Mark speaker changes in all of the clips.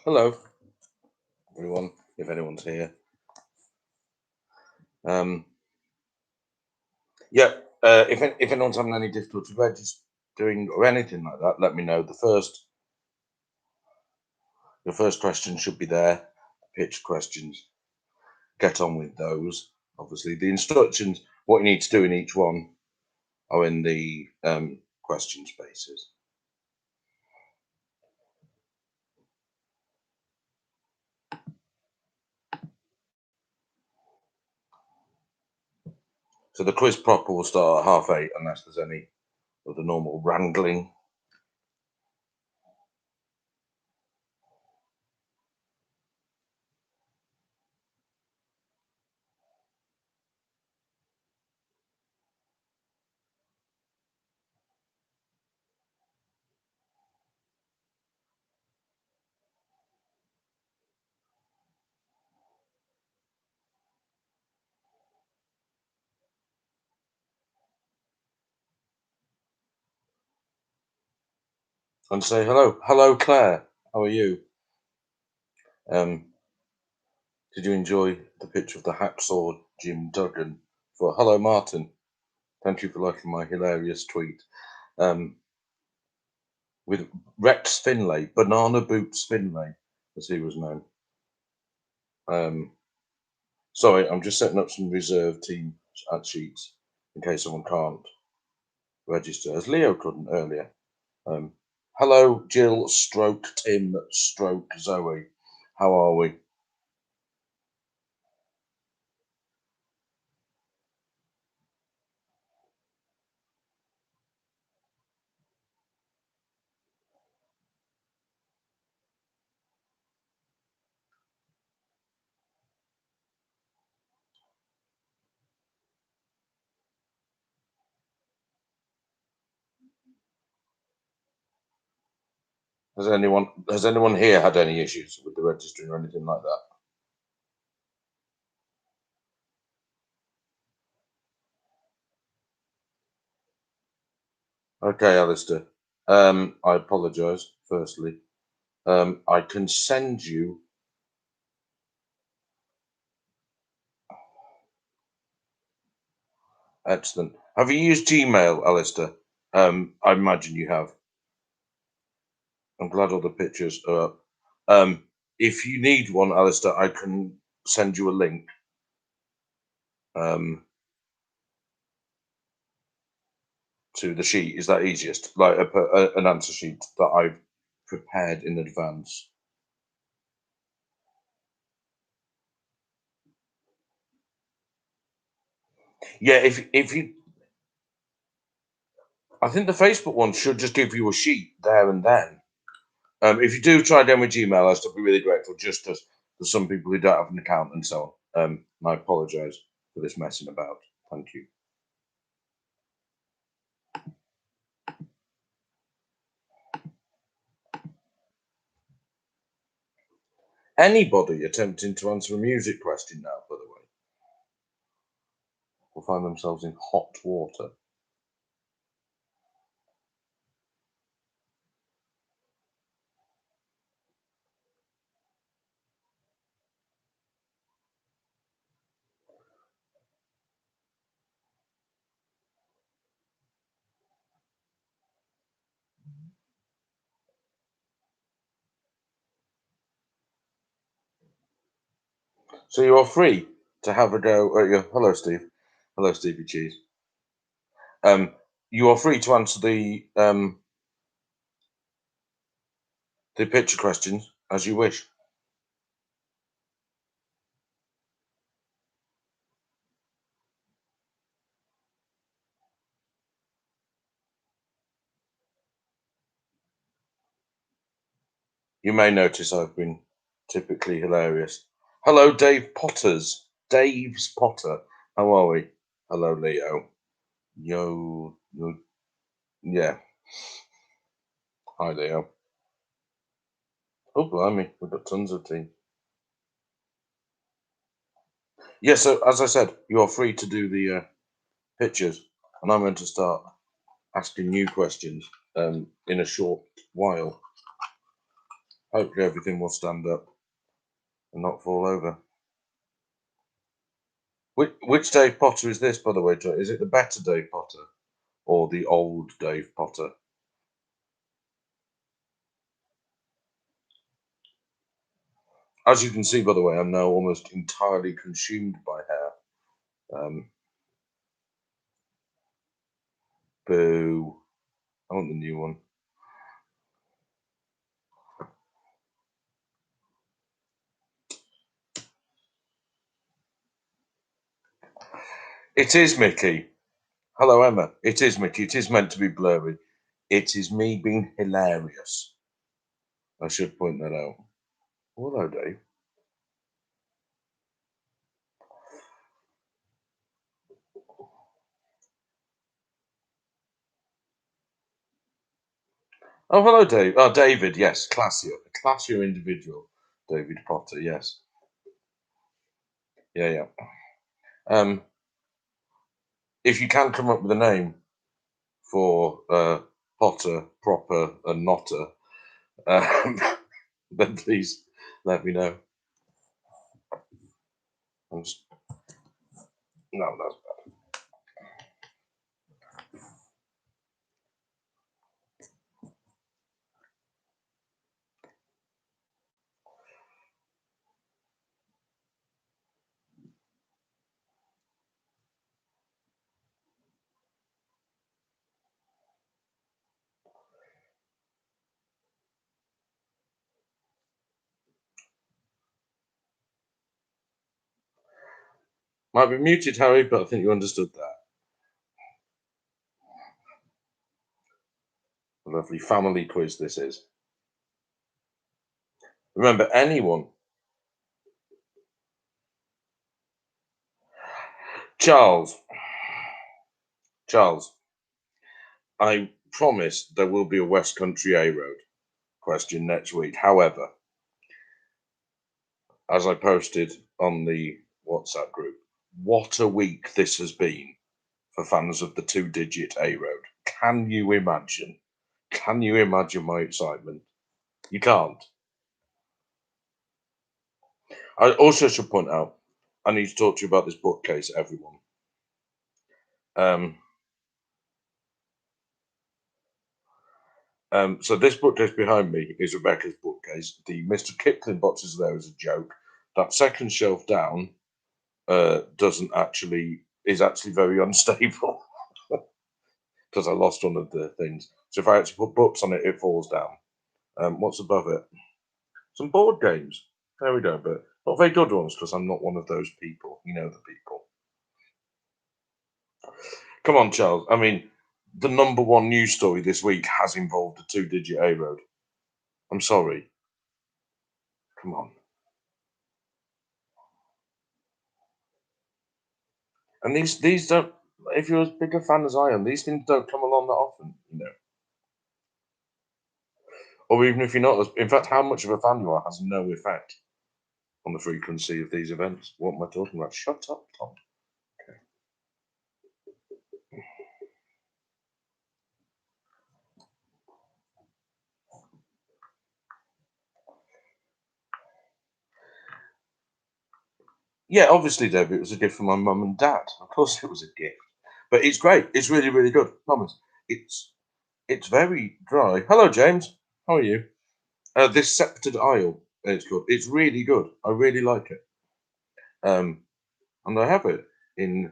Speaker 1: Hello, everyone, if anyone's here. Um, yeah, if anyone's having any difficulty registering or anything like that, let me know. The first question should be there. Pitch questions. Get on with those. Obviously, the instructions, what you need to do in each one, are in the question spaces. So the quiz proper will start at 8:30, unless there's any of the normal wrangling. And say hello, Claire. How are you? Um, Did you enjoy the picture of the hacksaw Jim Duggan? For hello, Martin. Thank you for liking my hilarious tweet. Um, with Rex Finlay, Banana Boots Finlay, as he was known. Sorry, I'm just setting up some reserve team sheets in case someone can't register, as Leo couldn't earlier. Um, Hello, Jill, stroke Tim, stroke Zoe. How are we? Has anyone here had any issues with the registering or anything like that? Okay, Alistair. I apologise, firstly. I can send you. Excellent. Have you used Gmail, Alistair? I imagine you have. I'm glad all the pictures are up. If you need one, Alistair, I can send you a link um, to the sheet. Is that easiest? Like an answer sheet that I've prepared in advance. Yeah, if you, I think the Facebook one should just give you a sheet there and then. If you do try again with Gmail, I'll still be really grateful. Just as there's some people who don't have an account and so on. And I apologise for this messing about. Thank you. Anybody attempting to answer a music question now, by the way, will find themselves in hot water. So you are free to have a go at your. Hello, Steve. Hello, Stevie Cheese. You are free to answer the picture questions as you wish. You may notice I've been typically hilarious. Hello, Dave Potters. Dave's Potter. How are we? Hello, Leo. Yo, yeah. Hi, Leo. Oh, blimey, we've got tons of tea. Yeah, so as I said, you are free to do the pictures, and I'm going to start asking you questions in a short while. Hopefully everything will stand up and not fall over. Which Dave Potter is this, by the way, Joe? Is it the better Dave Potter or the old Dave Potter? As you can see, by the way, I'm now almost entirely consumed by hair. Boo. I want the new one. It is Mickey. Hello, Emma. It is Mickey. It is meant to be blurry. It is me being hilarious. I should point that out. Hello, Dave. Oh, hello, Dave. Oh, David. Yes, classier. A classier individual. David Potter. Yes. Yeah, yeah. If you can come up with a name for Potter, Proper, and Notter, um, then please let me know. I'm just, no, that's might be muted, Harry, but I think you understood that. A lovely family quiz this is. Remember, anyone. Charles, I promise there will be a West Country A Road question next week. However, as I posted on the WhatsApp group, what a week this has been for fans of the two-digit A Road. Can you imagine? Can you imagine my excitement? You can't. I also should point out, I need to talk to you about this bookcase, everyone. Um, so this bookcase behind me is Rebecca's bookcase. The Mr. Kipling boxes there as a joke. That second shelf down doesn't actually is actually very unstable because I lost one of the things. So if I actually put books on it, it falls down. What's above it? Some board games. There we go, but not very good ones because I'm not one of those people. You know the people. Come on, Charles. I mean, the number one news story this week has involved a two-digit A road. I'm sorry. Come on. And these don't. If you're as big a fan as I am, these things don't come along that often, you know. Or even if you're not, in fact, how much of a fan you are has no effect on the frequency of these events. What am I talking about? Shut up, Tom. Okay. Yeah, obviously, Dave, it was a gift from my mum and dad. Of course, it was a gift, but it's great. It's really, really good. Promise. It's very dry. Hello, James. How are you? This Sceptred Isle. It's good. It's really good. I really like it. Um, and I have it in.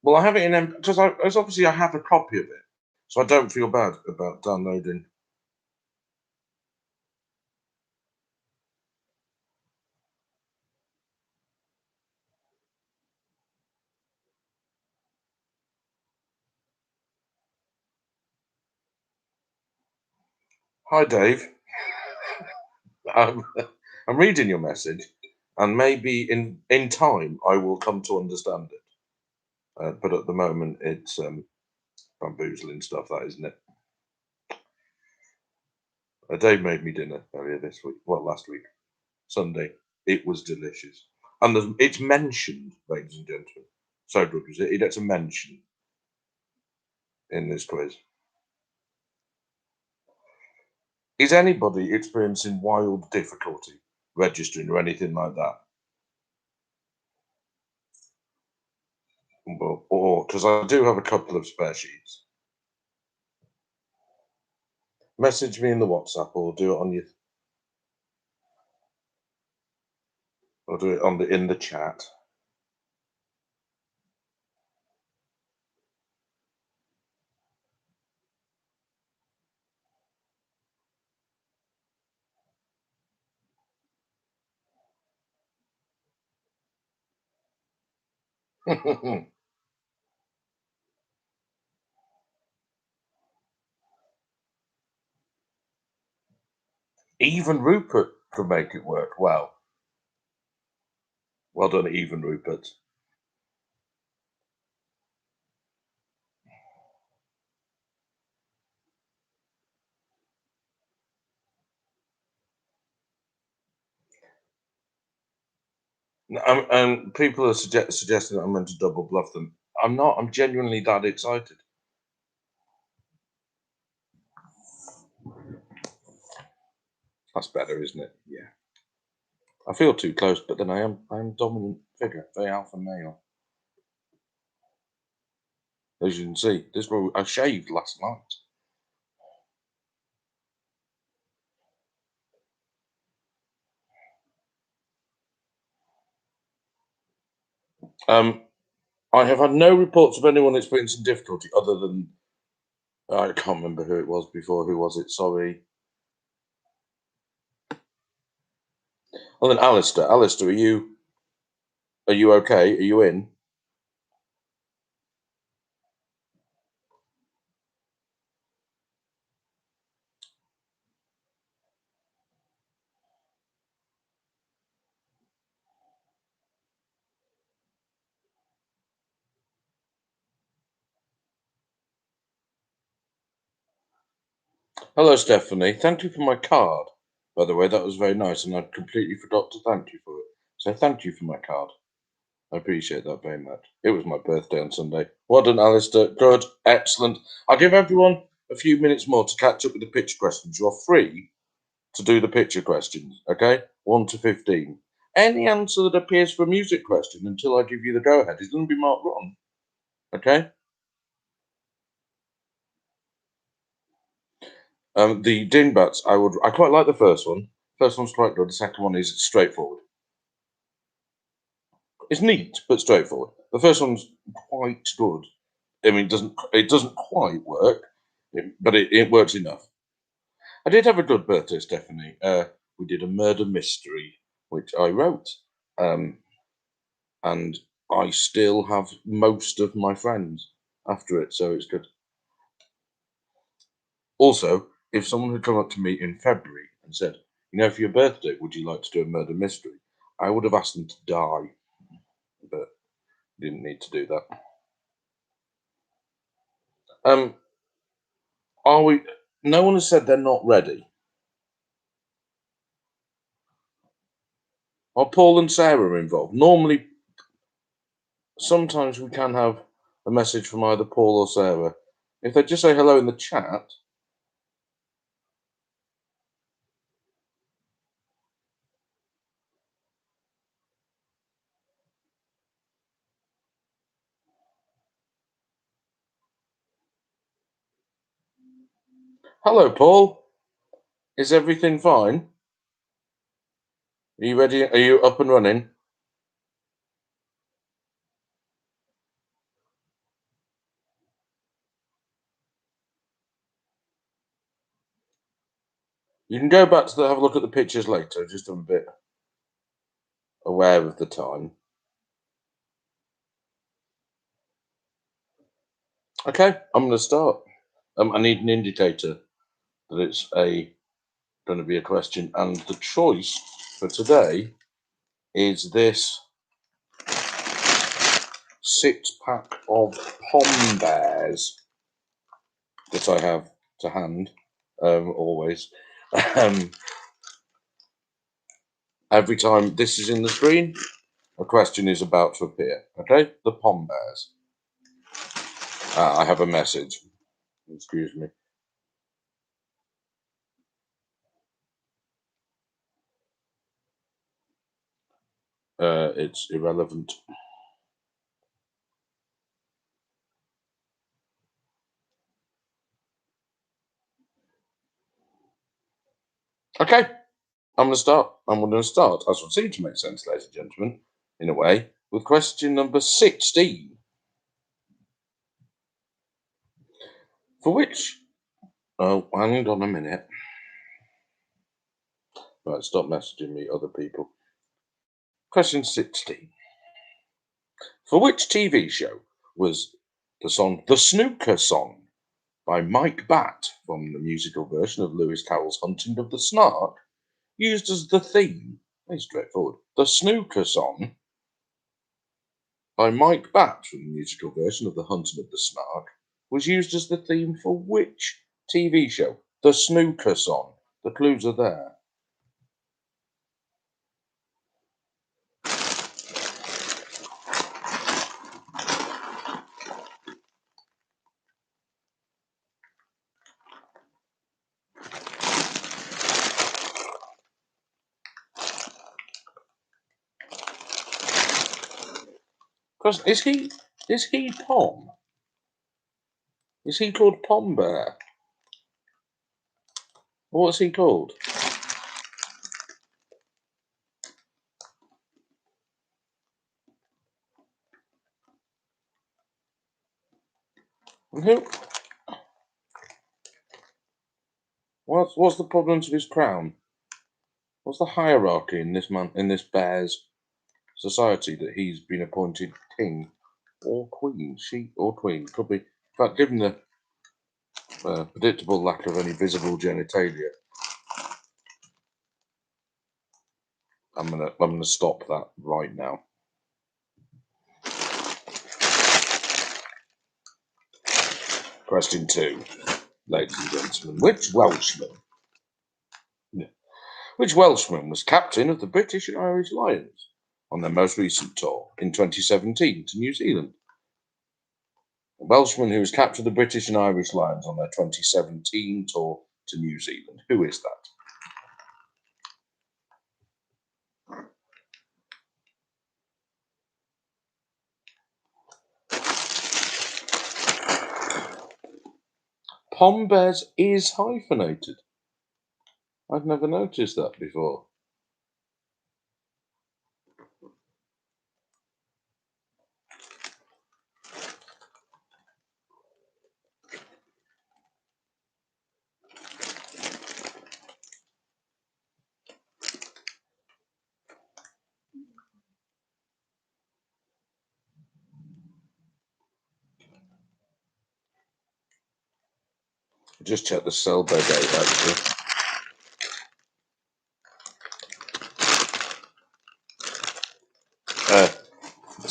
Speaker 1: Well, I have it in because as obviously I have a copy of it, so I don't feel bad about downloading. Hi, Dave. Um, I'm reading your message, and maybe in time I will come to understand it. But at the moment, it's bamboozling stuff, that isn't it? Dave made me dinner earlier this week. Well, last week, Sunday. It was delicious, and it's mentioned, ladies and gentlemen. So good was it? It gets a mention in this quiz. Is anybody experiencing wild difficulty registering or anything like that? Or because I do have a couple of spare sheets. Message me in the WhatsApp or do it on your or do it on the in the chat. Even Rupert could make it work. Well done, even Rupert. And people are suggesting that I'm meant to double bluff them. I'm not. I'm genuinely that excited. That's better, isn't it? Yeah. I feel too close, but then I am dominant figure, very alpha male. As you can see, this one I shaved last night. I have had no reports of anyone experiencing difficulty other than I can't remember who it was before. Who was it? Sorry. Oh, then Alistair. Alistair, are you okay? Are you in? Hello, Stephanie. Thank you for my card. By the way, that was very nice, and I completely forgot to thank you for it. So thank you for my card. I appreciate that very much. It was my birthday on Sunday. Well done, Alistair. Good, excellent. I'll give everyone a few minutes more to catch up with the picture questions. You're free to do the picture questions, okay? 1 to 15. Any answer that appears for a music question until I give you the go ahead is going to be marked wrong, okay? The dingbats, I quite like the first one. First one's quite good. The second one is straightforward. It's neat but straightforward. The first one's quite good. I mean, it doesn't quite work, but it works enough. I did have a good birthday, Stephanie. We did a murder mystery, which I wrote, um, and I still have most of my friends after it, so it's good. Also, if someone had come up to me in February and said, for your birthday, would you like to do a murder mystery? I would have asked them to die, but didn't need to do that. Um, are we? No one has said they're not ready. Are Paul and Sarah involved? Normally, sometimes we can have a message from either Paul or Sarah. If they just say hello in the chat. Hello, Paul. Is everything fine? Are you ready? Are you up and running? You can go back to have a look at the pictures later. Just I'm a bit aware of the time. Okay, I'm going to start. I need an indicator that it's going to be a question, and the choice for today is this 6-pack of pom bears that I have to hand always. Every time this is in the screen, a question is about to appear. Okay, the pom bears. I have a message. Excuse me. It's irrelevant. Okay, I'm going to start. I'm going to start, as would seem to make sense, ladies and gentlemen, in a way, with question number 16. For which... Oh, hang on a minute. Right, stop messaging me, other people. Question 16. For which TV show was the song The Snooker Song by Mike Batt from the musical version of Lewis Carroll's Hunting of the Snark used as the theme? Very straightforward. The Snooker Song by Mike Batt from the musical version of The Hunting of the Snark was used as the theme for which TV show? The Snooker Song. The clues are there. Is he Pom? Is he called Pom Bear? What's he called? Who? What's the provenance of his crown? What's the hierarchy in this bear's society that he's been appointed king or queen? She or queen could be. In fact, given the predictable lack of any visible genitalia, I'm gonna stop that right now. Question 2, ladies and gentlemen. Which Welshman was captain of the British and Irish Lions on their most recent tour in 2017 to New Zealand? A Welshman who was captain of the British and Irish Lions on their 2017 tour to New Zealand. Who is that? Pom Bears is hyphenated. I've never noticed that before. Just check the cell by date, actually.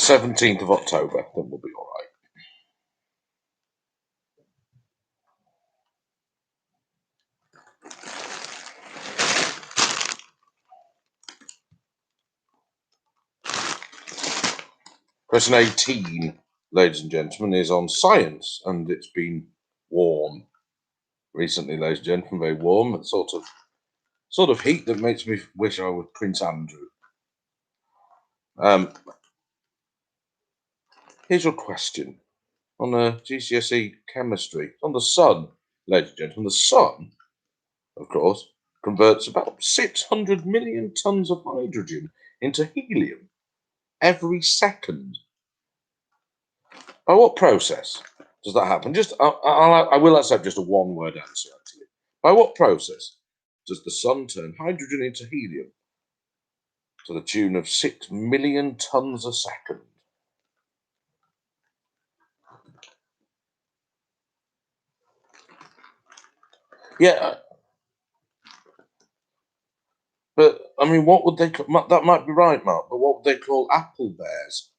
Speaker 1: 17th of October. Then we'll be all right. Question 18, ladies and gentlemen, is on science, and it's been warm recently, ladies and gentlemen. Very warm, and sort of heat that makes me wish I was Prince Andrew. Here's your question on GCSE chemistry. On the sun, ladies and gentlemen, the sun, of course, converts about 600 million tons of hydrogen into helium every second. By what process does that happen? I will accept just a one-word answer, actually. By what process does the sun turn hydrogen into helium to the tune of 6 million tons a second? Yeah, but I mean, what would they? That might be right, Mark. But what would they call apple bears?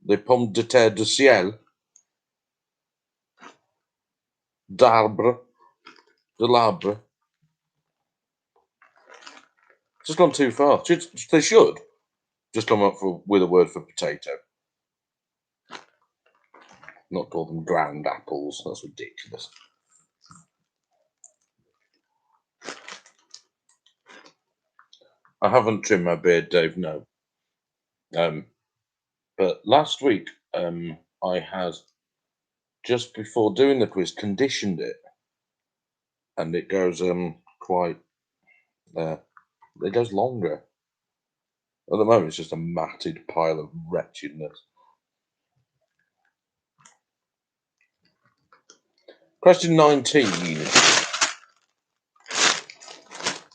Speaker 1: Les pommes de terre du ciel, d'arbre, de l'arbre. Just gone too far. They should just come up with a word for potato. Not call them ground apples. That's ridiculous. I haven't trimmed my beard, Dave. No. Um, but last week, I had just before doing the quiz conditioned it, and it goes quite. Uh, it goes longer. At the moment, it's just a matted pile of wretchedness. Question 19,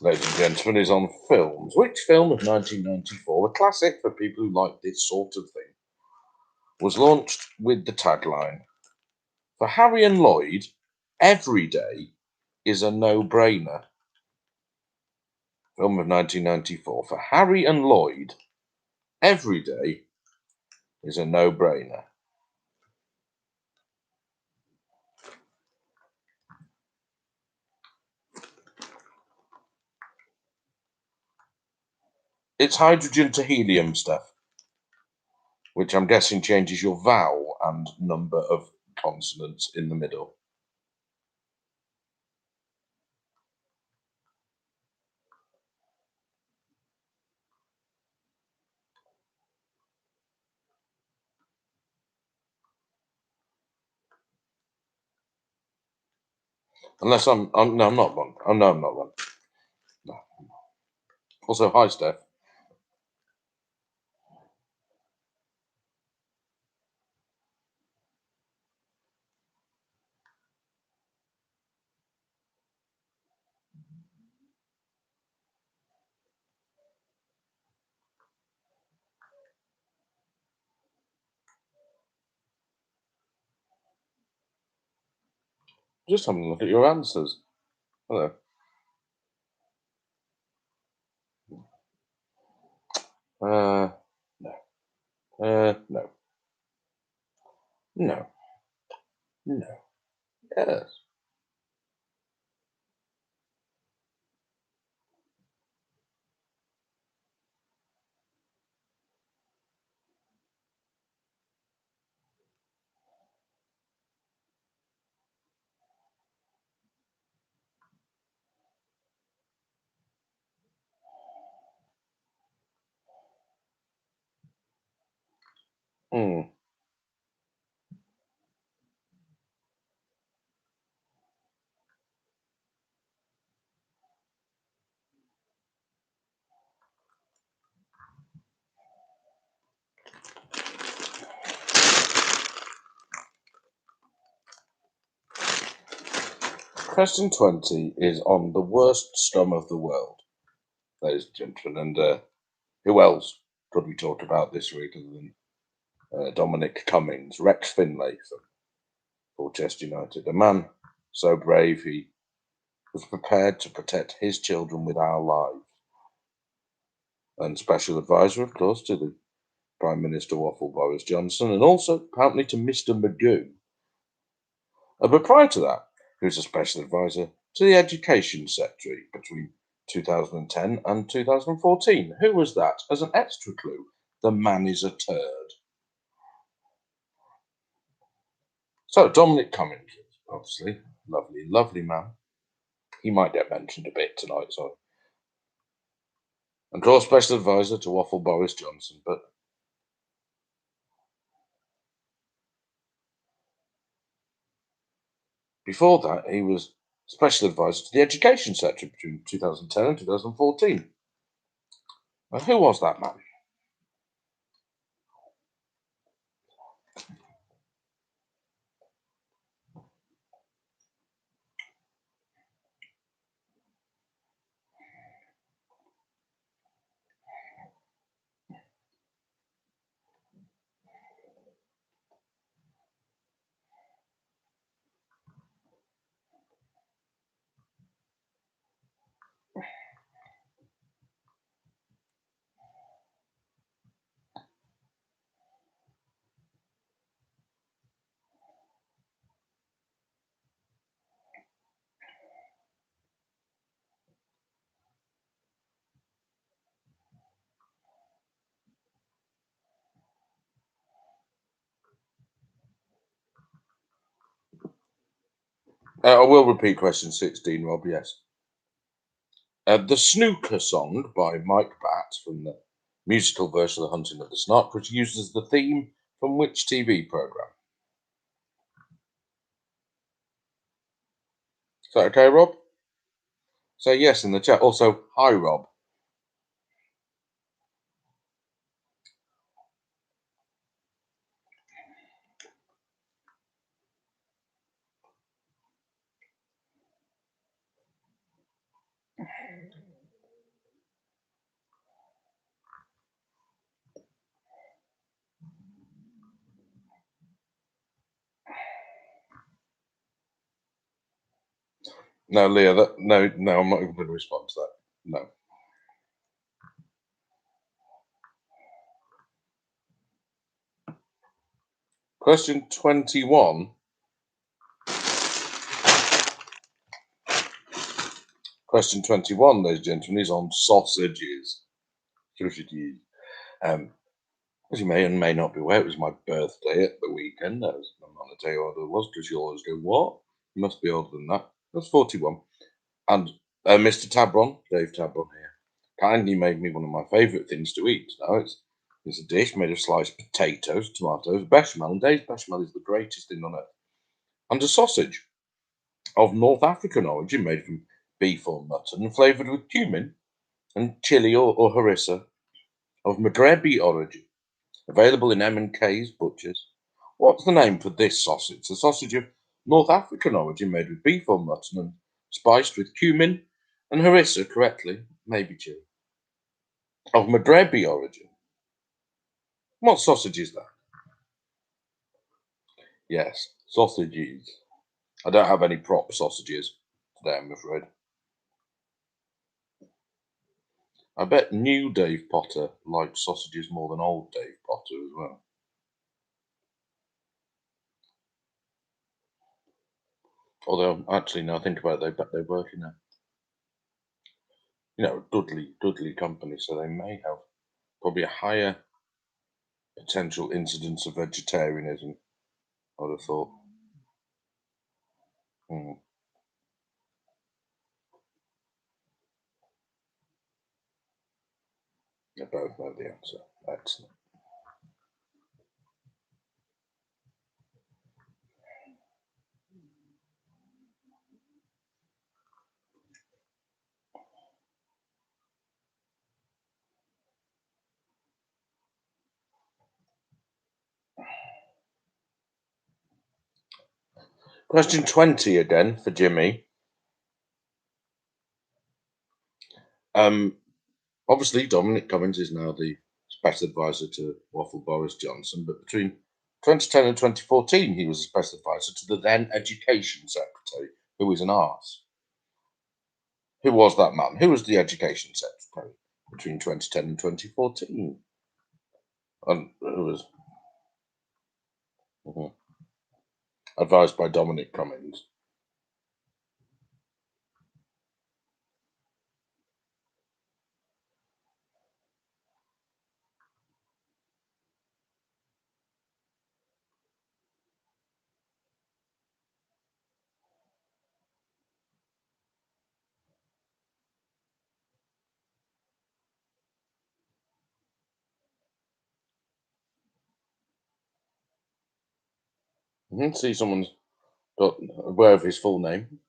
Speaker 1: ladies and gentlemen, is on films. Which film of 1994, a classic for people who like this sort of thing, was launched with the tagline, "For Harry and Lloyd, every day is a no-brainer"? Film of 1994. For Harry and Lloyd, every day is a no-brainer. It's hydrogen to helium stuff, which I'm guessing changes your vowel and number of consonants in the middle. Unless no, I'm not wrong. Oh, no, I'm not wrong. No. Also, hi, Steph. Just having a look at your answers. Hello. No. No. No. No. Yes. Hmm. Question 20 is on the worst scum of the world, ladies and gentlemen. And who else could we talk about this week other than Dominic Cummings, Rex Finlay from Colchester United? A man so brave he was prepared to protect his children with our lives. And special advisor, of course, to the Prime Minister Waffle Boris Johnson, and also apparently to Mr. Magoo. But prior to that, he was a special advisor to the Education Secretary between 2010 and 2014. Who was that? As an extra clue, the man is a turd. So, Dominic Cummings, obviously, lovely, lovely man. He might get mentioned a bit tonight, sorry. And of course, special advisor to Waffle Boris Johnson, but before that, he was special advisor to the Education Secretary between 2010 and 2014. Now, who was that man? I will repeat question 16, Rob, yes. The Snooker song by Mike Batt from the musical version of The Hunting of the Snark was used as the theme from which TV programme? Is that okay, Rob? Say yes in the chat. Also, hi, Rob. No, Leah, no, I'm not even going to respond to that. No. Question 21. Question 21, ladies and gentlemen, is on sausages. Sausages. As you may and may not be aware, it was my birthday at the weekend. I'm not going to tell you what it was because you'll always go, what? You must be older than that. That's 41. And Mr. Tabron, Dave Tabron here, kindly made me one of my favourite things to eat. Now, it's a dish made of sliced potatoes, tomatoes, bechamel, and Dave's bechamel is the greatest thing on earth. And a sausage of North African origin made from beef or mutton and flavoured with cumin and chili or harissa of Maghrebi origin, available in M&K's butchers. What's the name for this sausage? A sausage of North African origin made with beef or mutton and spiced with cumin and harissa, correctly, maybe chili, of Maghrebi origin. What sausage is that? Yes, sausages. I don't have any prop sausages today, I'm afraid. I bet new Dave Potter likes sausages more than old Dave Potter as well. Although, actually, now I think about it, they work in a Dudley company, so they may have probably a higher potential incidence of vegetarianism, I would have thought. They both know the answer. Excellent. Question 20 again for Jimmy. Obviously, Dominic Cummings is now the special advisor to Waffle Boris Johnson, but between 2010 and 2014, he was a special advisor to the then Education Secretary, who was an arse. Who was that man? Who was the Education Secretary between 2010 and 2014? And who was advised by Dominic Cummings. See, someone's got aware of his full name.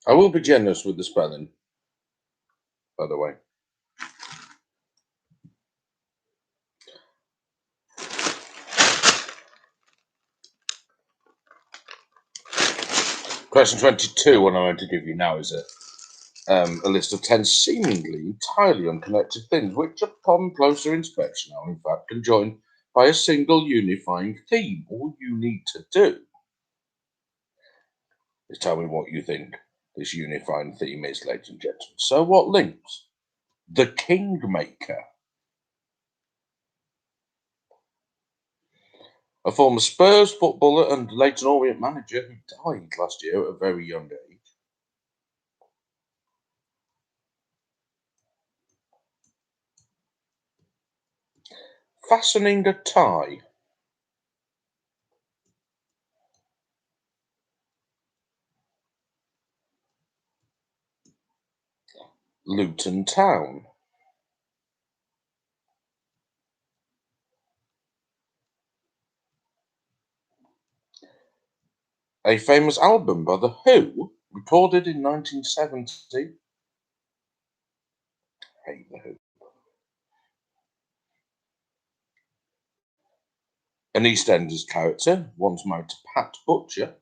Speaker 1: I will be generous with the spelling, by the way. Question 22, what I'm going to give you now is a list of 10 seemingly entirely unconnected things, which upon closer inspection are in fact conjoined by a single unifying theme. All you need to do is tell me what you think this unifying theme is, ladies and gentlemen. So what links the Kingmaker A former Spurs footballer and Leyton Orient manager who died last year at a very young age. Fastening a tie. Luton Town. A famous album by The Who, recorded in 1970. Hate The Who. An EastEnders character, once married to Pat Butcher.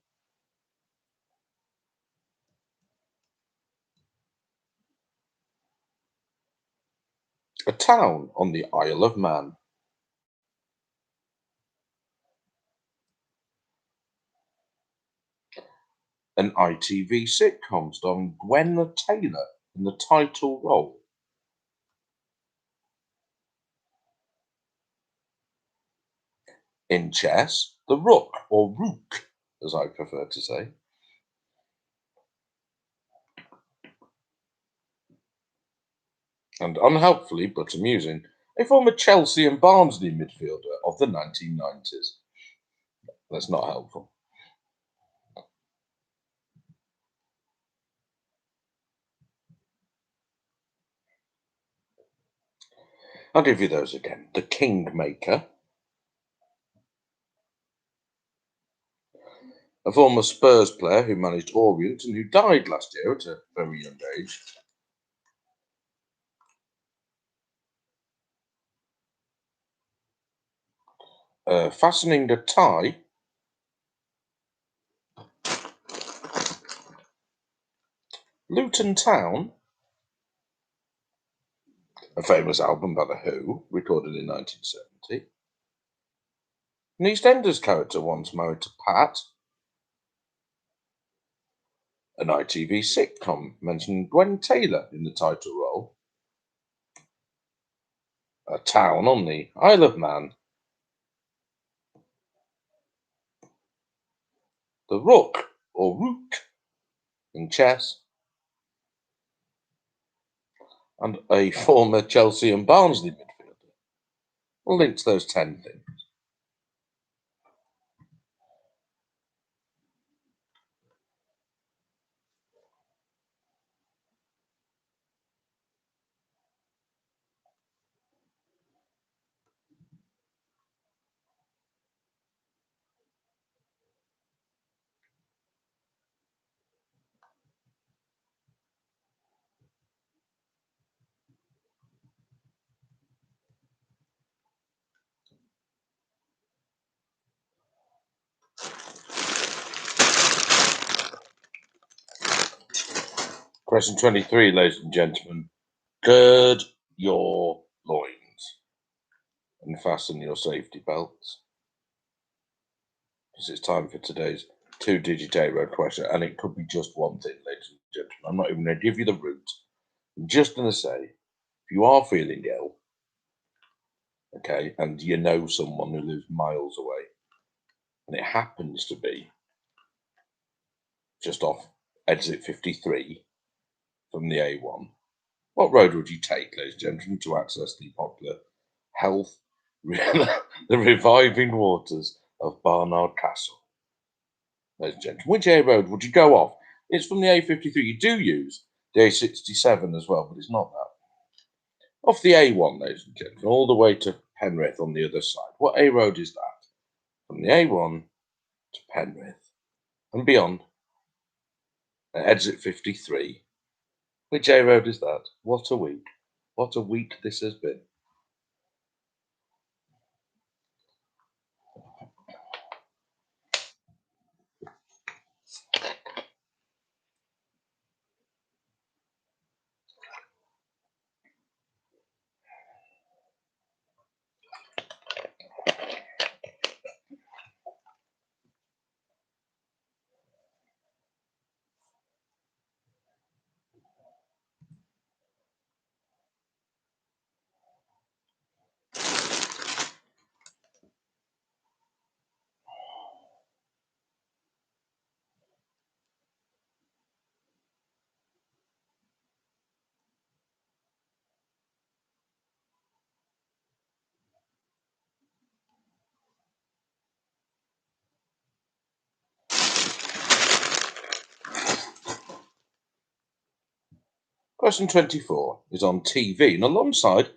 Speaker 1: A town on the Isle of Man. An ITV sitcom starring Gwen Taylor in the title role. In chess, the rook, or rook, as I prefer to say. And unhelpfully, but amusing, a former Chelsea and Barnsley midfielder of the 1990s. That's not helpful. I'll give you those again. The Kingmaker, a former Spurs player who managed Orient and who died last year at a very young age. Fastening a tie. Luton Town, a famous album by The Who, recorded in 1970. An EastEnders character once married to Pat. An ITV sitcom mentioning Gwen Taylor in the title role. A town on the Isle of Man. The rook, or rook, in chess. And a former Chelsea and Barnsley midfielder. We'll link to those 10 things. Question 23, ladies and gentlemen. Gird your loins and fasten your safety belts. Because it's time for today's two-digit A-road question, and it could be just one thing, ladies and gentlemen. I'm not even going to give you the route. I'm just going to say, if you are feeling ill, okay, and you know someone who lives miles away, and it happens to be just off exit 53 from the A1, what road would you take, ladies and gentlemen, to access the popular health, the reviving waters of Barnard Castle? Ladies and gentlemen, which A road would you go off? It's from the A53. You do use the A67 as well, but it's not that. Off the A1, ladies and gentlemen, all the way to Penrith on the other side. What A road is that? From the A1 to Penrith and beyond, at exit 53. Which A road is that? What a week. What a week this has been. Question 24 is on TV, and alongside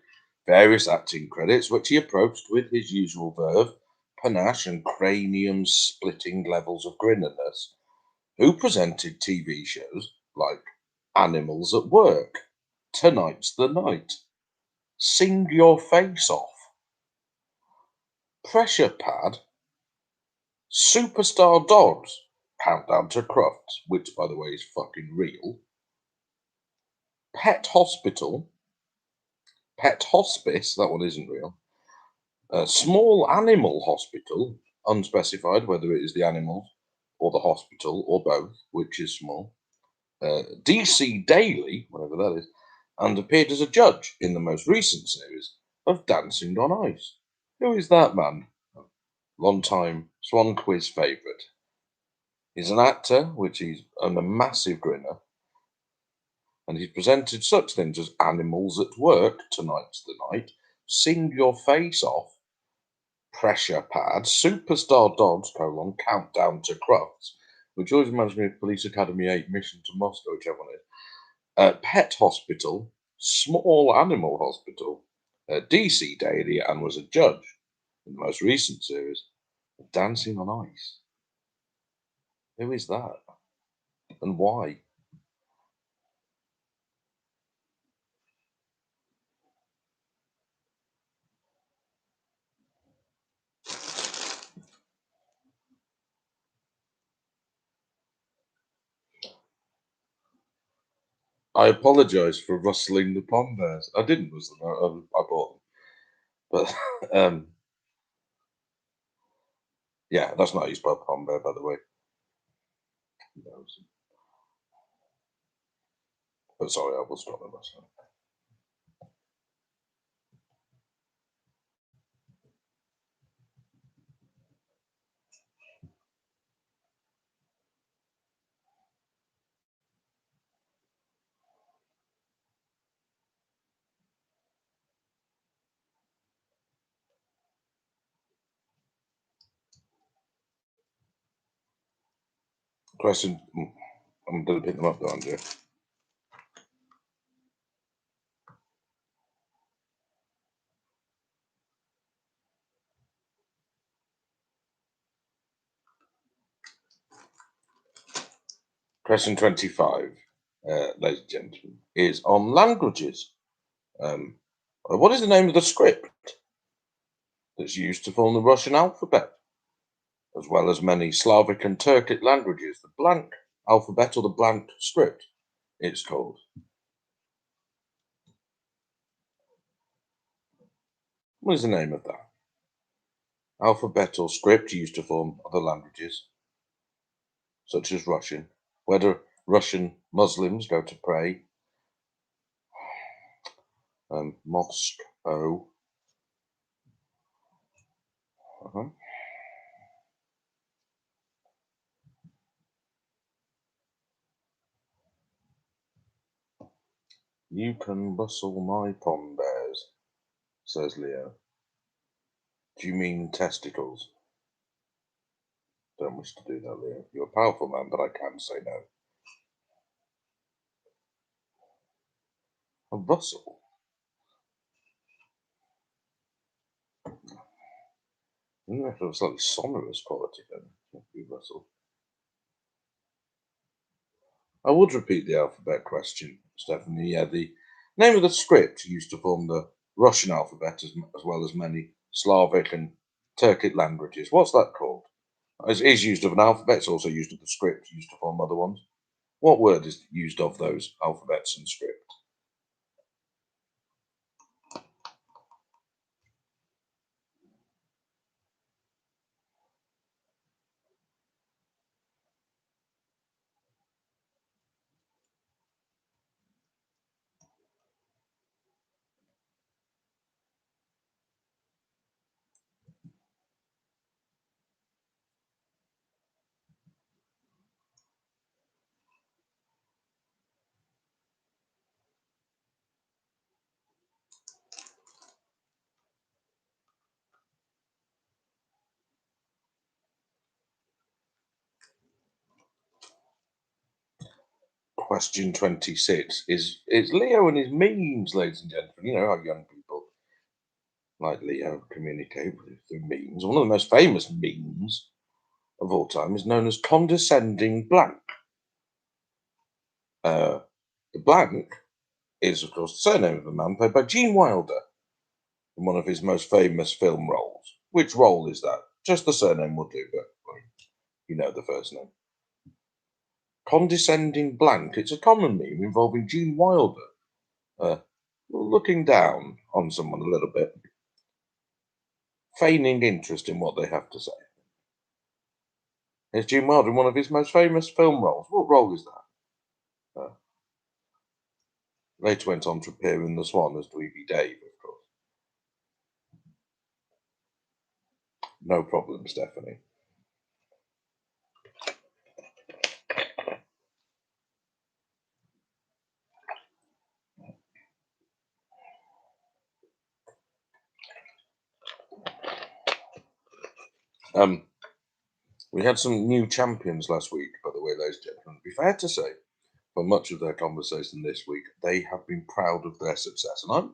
Speaker 1: various acting credits, which he approached with his usual verve, panache, and cranium splitting levels of grinniness, who presented TV shows like Animals at Work, Tonight's the Night, Sing Your Face Off, Pressure Pad, Superstar Dogs, Countdown to Crufts, which by the way is fucking real, Pet Hospital, Pet Hospice, that one isn't real, Small Animal Hospital, unspecified whether it is the animals or the hospital or both, which is small, DC Daily, whatever that is, and appeared as a judge in the most recent series of Dancing on Ice. Who is that man? Long time Swan Quiz favourite. He's an actor, which he's a massive grinner, and he's presented such things as Animals at Work, Tonight's the Night, Sing Your Face Off, Pressure Pad, Superstar Dogs, Countdown to Crufts, which always reminds me of Police Academy 8 Mission to Moscow, whichever one it is. Pet Hospital, Small Animal Hospital, DC Daily, and was a judge in the most recent series of Dancing on Ice. Who is that? And why? I apologise for rustling the pom bears. I didn't rustle them, I bought them. But, yeah, that's not used by pom bear, by the way. No, but sorry, I will stop the rustling. Question. I'm going to pick them up, though, Andrew. Question 25, ladies and gentlemen, is on languages. What is the name of the script that's used to form the Russian alphabet, as well as many Slavic and Turkic languages? The blank alphabet or the blank script, it's called. What is the name of that? Alphabet or script used to form other languages, such as Russian, whether Russian Muslims go to pray, Moscow. Uh-huh. You can rustle my pom bears, says Leo. Do you mean testicles? Don't wish to do that, Leo. You're a powerful man, but I can say no. A rustle? You have to have a slightly sonorous quality then. You rustle. I would repeat the alphabet question, Stephanie. Yeah, the name of the script used to form the Russian alphabet as well as many Slavic and Turkic languages. What's that called? It is used of an alphabet. It's also used of the script used to form other ones. What word is used of those alphabets and script? Question 26 is it's Leo and his memes, ladies and gentlemen. You know how young people like Leo communicate through memes. One of the most famous memes of all time is known as condescending blank. The blank is, of course, the surname of a man played by Gene Wilder in one of his most famous film roles. Which role is that? Just the surname will do, but well, you know the first name. Condescending blank. It's a common meme involving Gene Wilder looking down on someone a little bit, feigning interest in what they have to say. It's Gene Wilder in one of his most famous film roles. What role is that? Later went on to appear in The Swan as Dweeby Dave, of course. No problem, Stephanie. We had some new champions last week, by the way, ladies and gentlemen. It'd be fair to say, for much of their conversation this week, they have been proud of their success. And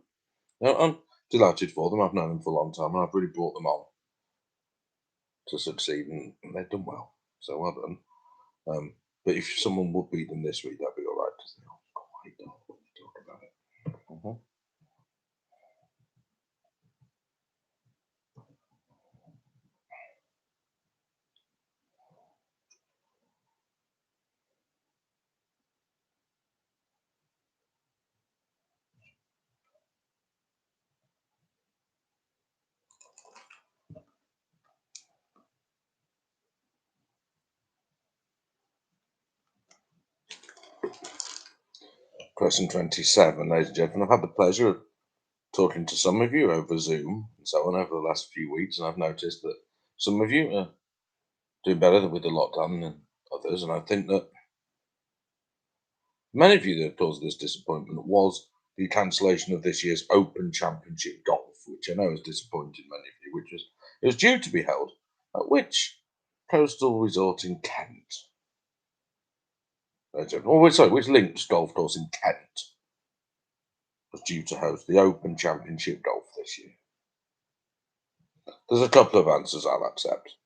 Speaker 1: I'm delighted for them. I've known them for a long time, and I've really brought them on to succeed, and they've done well. So well done. But if someone would beat them this week, that'd be all right. Because they are quite dull when you talk about it. Question 27, ladies and gentlemen. I've had the pleasure of talking to some of you over Zoom and so on over the last few weeks, and I've noticed that some of you are doing better with the lockdown than others, and I think that many of you that caused this disappointment was the cancellation of this year's Open Championship Golf, which I know has disappointed many of you, it was due to be held at which coastal resort in Kent? Which links golf course in Kent was due to host the Open Championship Golf this year? There's a couple of answers I'll accept.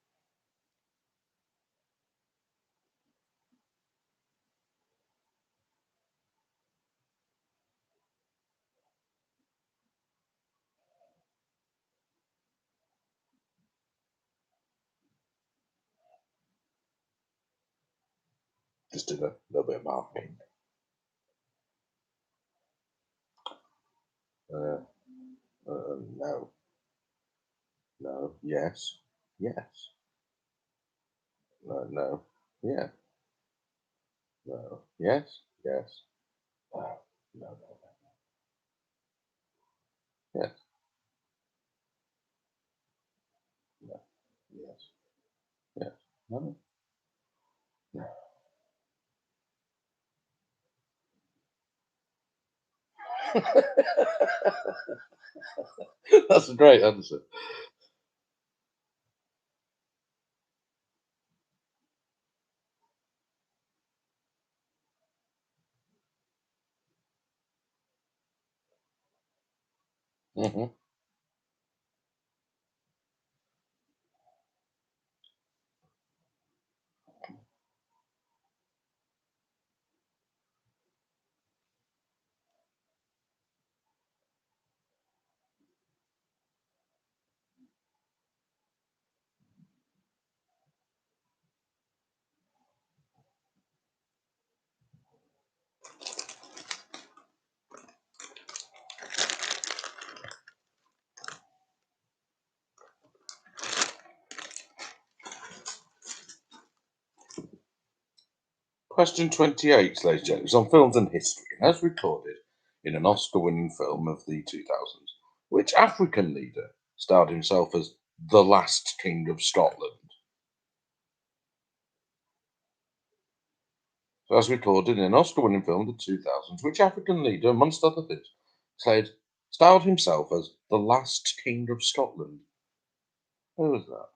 Speaker 1: Just did a little bit of marketing. No, no, yes, yes, no, yeah, no, yes, yes, no, no, no, yes, no, yes, yes, no, no. That's a great answer. Hmm. Question 28, ladies and gentlemen, is on films and history, and as recorded in an Oscar-winning film of the 2000s, which African leader styled himself as the last King of Scotland? So, as recorded in an Oscar-winning film of the 2000s, which African leader, amongst other things, styled himself as the last King of Scotland? Who was that?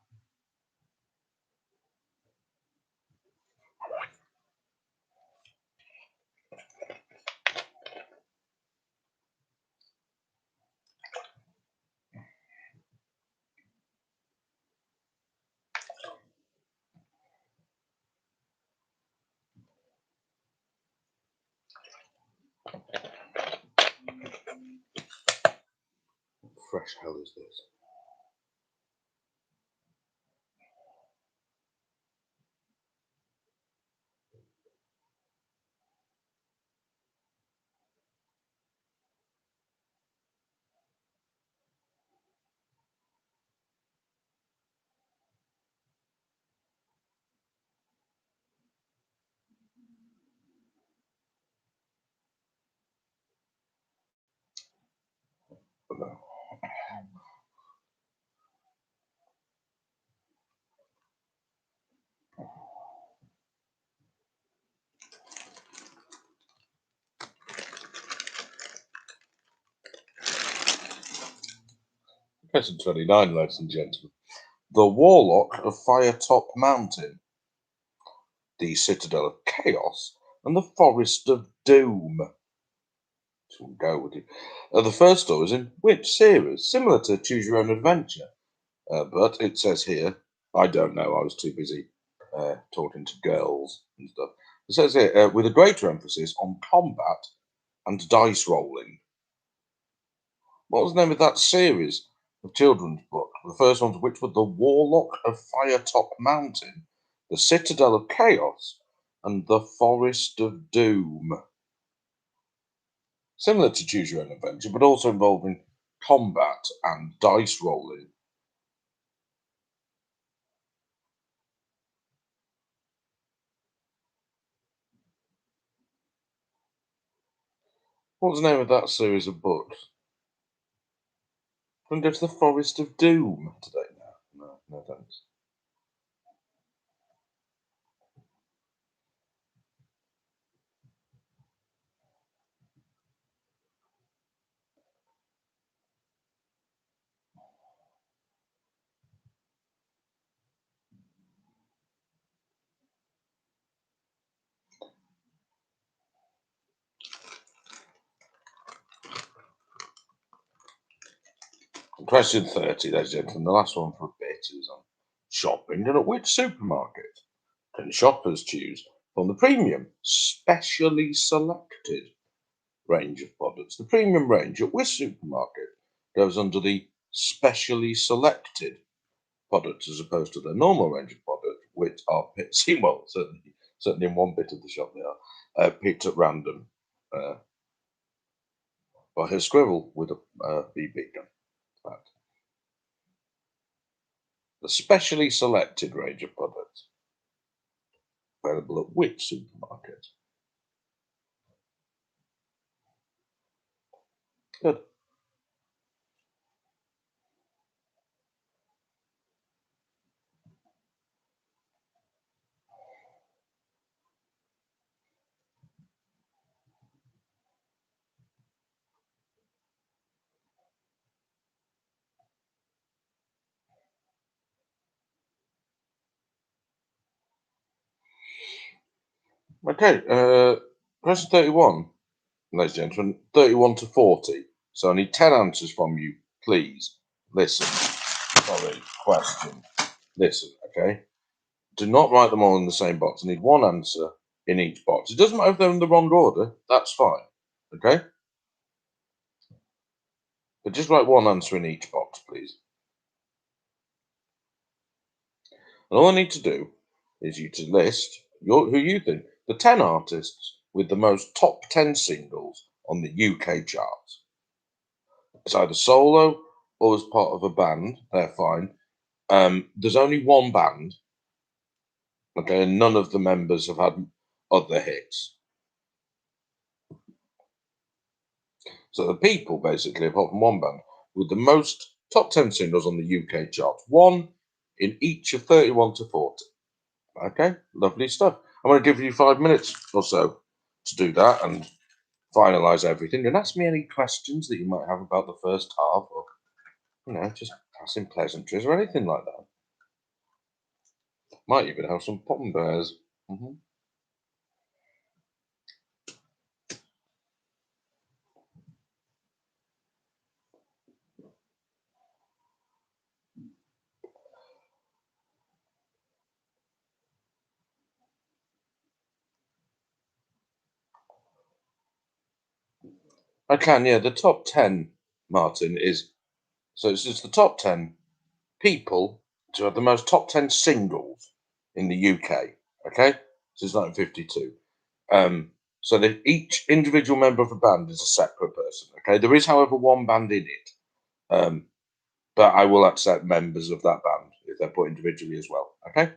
Speaker 1: fresh hell is this? No. Question 29, ladies and gentlemen. The Warlock of Firetop Mountain, the Citadel of Chaos, and the Forest of Doom. Shouldn't go with you. The first story is in which series? Similar to Choose Your Own Adventure, but it says here, I don't know, I was too busy talking to girls and stuff. It says here, with a greater emphasis on combat and dice rolling. What was the name of that series of children's book? The first ones, which were The Warlock of Firetop Mountain, The Citadel of Chaos, and The Forest of Doom. Similar to Choose Your Own Adventure, but also involving combat and dice rolling. What was the name of that series of books? Can we go to The Forest of Doom today? No, thanks. Question 30, ladies and gentlemen. The last one for a bit is on shopping. And at which supermarket can shoppers choose from the premium, specially selected range of products? The premium range at which supermarket goes under the specially selected products as opposed to the normal range of products, which are picked, well, certainly in one bit of the shop they are, picked at random by her squirrel with a BB gun. Right. The specially selected range of products available at which supermarket? Good. Okay, question 31, ladies and gentlemen, 31 to 40. So I need 10 answers from you, please. Listen. Sorry, question. Listen, okay? Do not write them all in the same box. I need one answer in each box. It doesn't matter if they're in the wrong order, that's fine, okay? But just write one answer in each box, please. And all I need to do is you to list who you think the 10 artists with the most top 10 singles on the UK charts. It's either solo or as part of a band, they're fine. There's only one band, okay, and none of the members have had other hits. So the people, basically, apart from one band, with the most top 10 singles on the UK charts, one in each of 31 to 40. Okay, lovely stuff. I'm going to give you 5 minutes or so to do that and finalise everything. And ask me any questions that you might have about the first half, or just passing pleasantries or anything like that. Might even have some pom bears. I can, yeah. The top 10, Martin, is So it's just the top 10 people to have the most top 10 singles in the UK. Okay, since 1952. So that each individual member of a band is a separate person. Okay, there is, however, one band in it, um, but I will accept members of that band if they're put individually as well. Okay,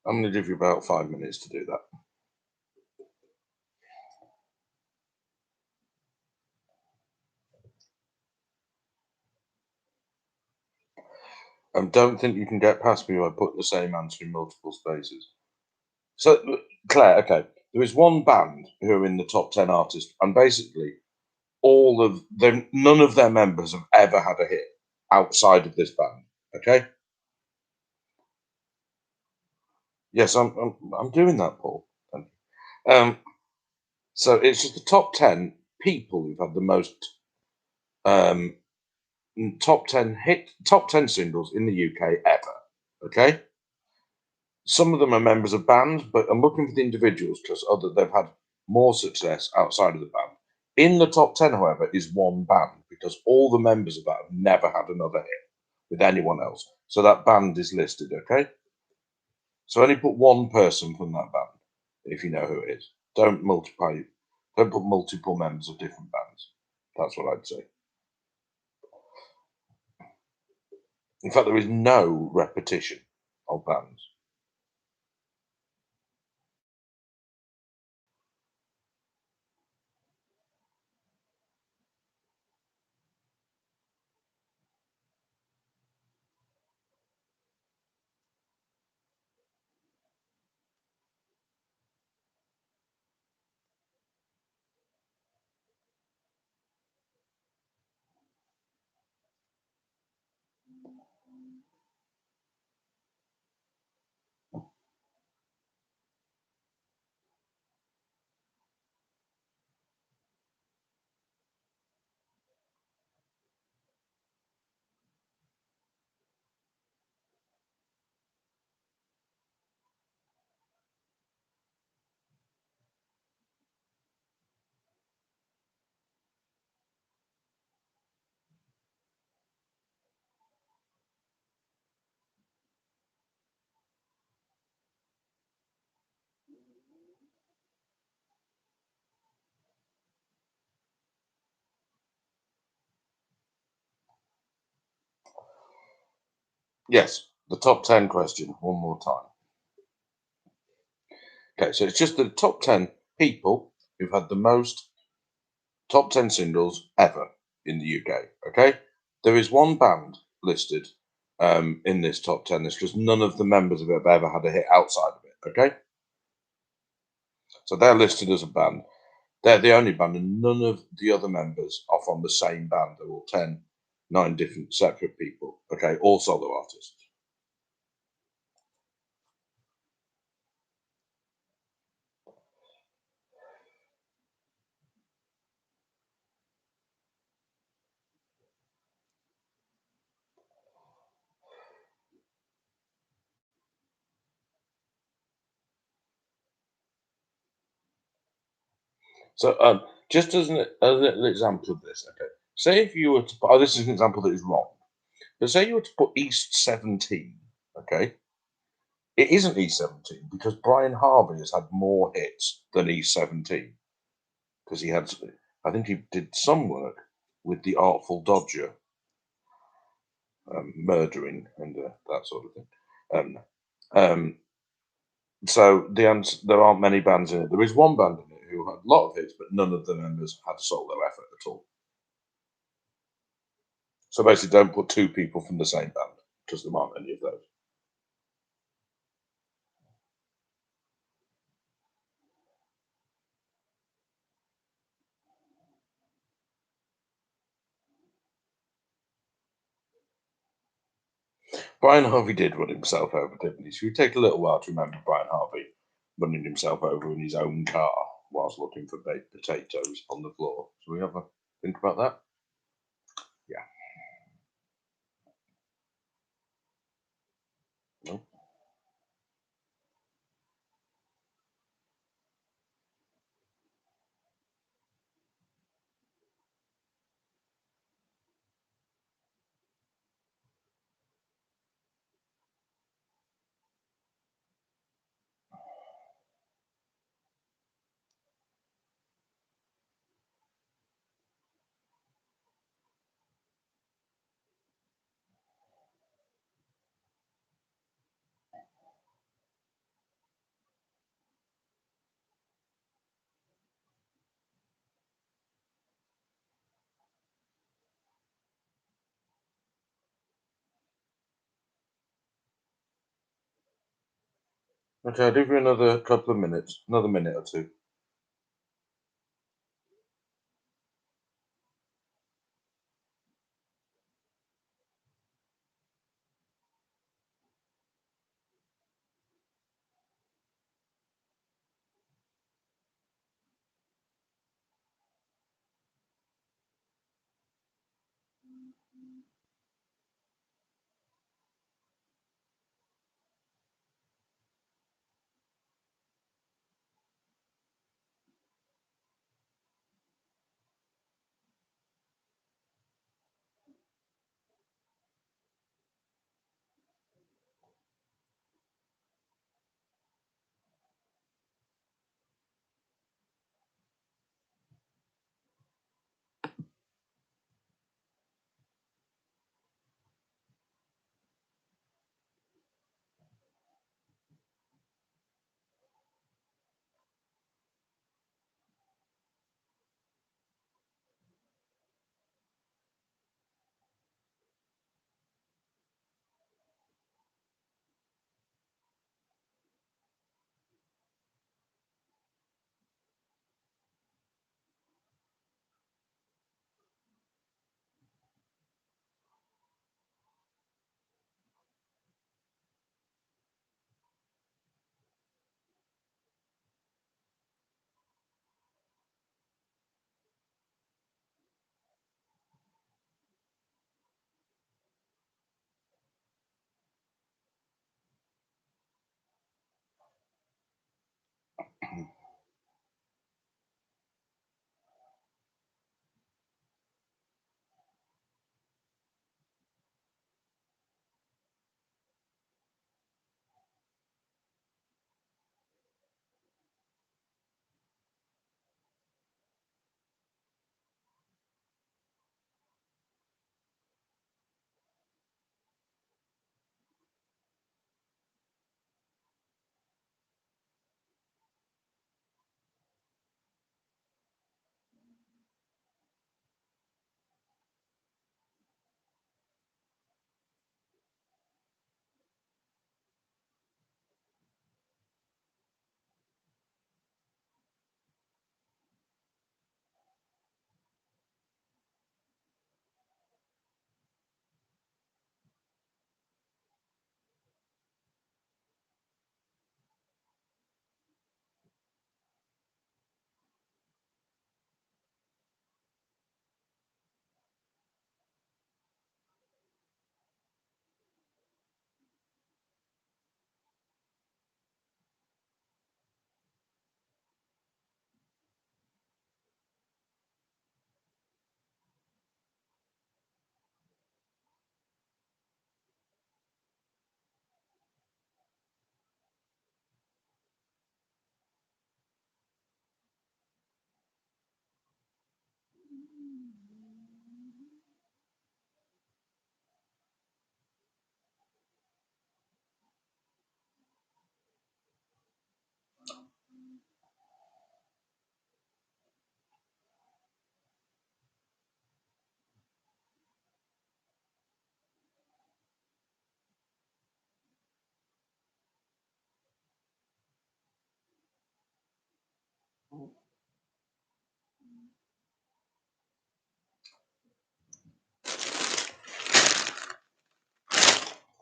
Speaker 1: I'm going to give you about 5 minutes to do that. I don't think you can get past me if I put the same answer in multiple spaces. So, Claire, okay, there is one band who are in the top 10 artists, and basically all of them, none of their members have ever had a hit outside of this band. Okay. Yes, I'm doing that, Paul. Thank you. So it's just the top 10 people who've had the most um, top 10 singles in the UK ever. Okay. Some of them are members of bands, but I'm looking for the individuals because other they've had more success outside of the band. In the top 10, however, is one band because all the members of that have never had another hit with anyone else. So that band is listed, okay? So only put one person from that band if you know who it is. Don't put multiple members of different bands. That's what I'd say. In fact, there is no repetition of bands. Yes, the top 10 question one more time. Okay, so it's just the top 10 people who've had the most top 10 singles ever in the UK. Okay, there is one band listed in this top 10 list because none of the members of it have ever had a hit outside of it. Okay, so they're listed as a band. They're the only band, and none of the other members are from the same band. They're all 9 different separate people. Okay, all solo artists. So, just as a little example of this, okay, say if you were to, oh, this is an example that is wrong, but say you were to put East 17, okay, it isn't East 17 because Brian Harvey has had more hits than East 17 because he had, I think he did some work with the Artful Dodger, murdering and that sort of thing. Um, um, so the answer, there aren't many bands in it. There is one band in it who had a lot of hits, but none of the members had solo effort at all. So basically, don't put two people from the same band because there aren't any of those. Brian Harvey did run himself over, didn't he? So it would take a little while to remember Brian Harvey running himself over in his own car whilst looking for baked potatoes on the floor. So we have a think about that? Yeah. No? Okay, I'll give you another couple of minutes, another minute or two.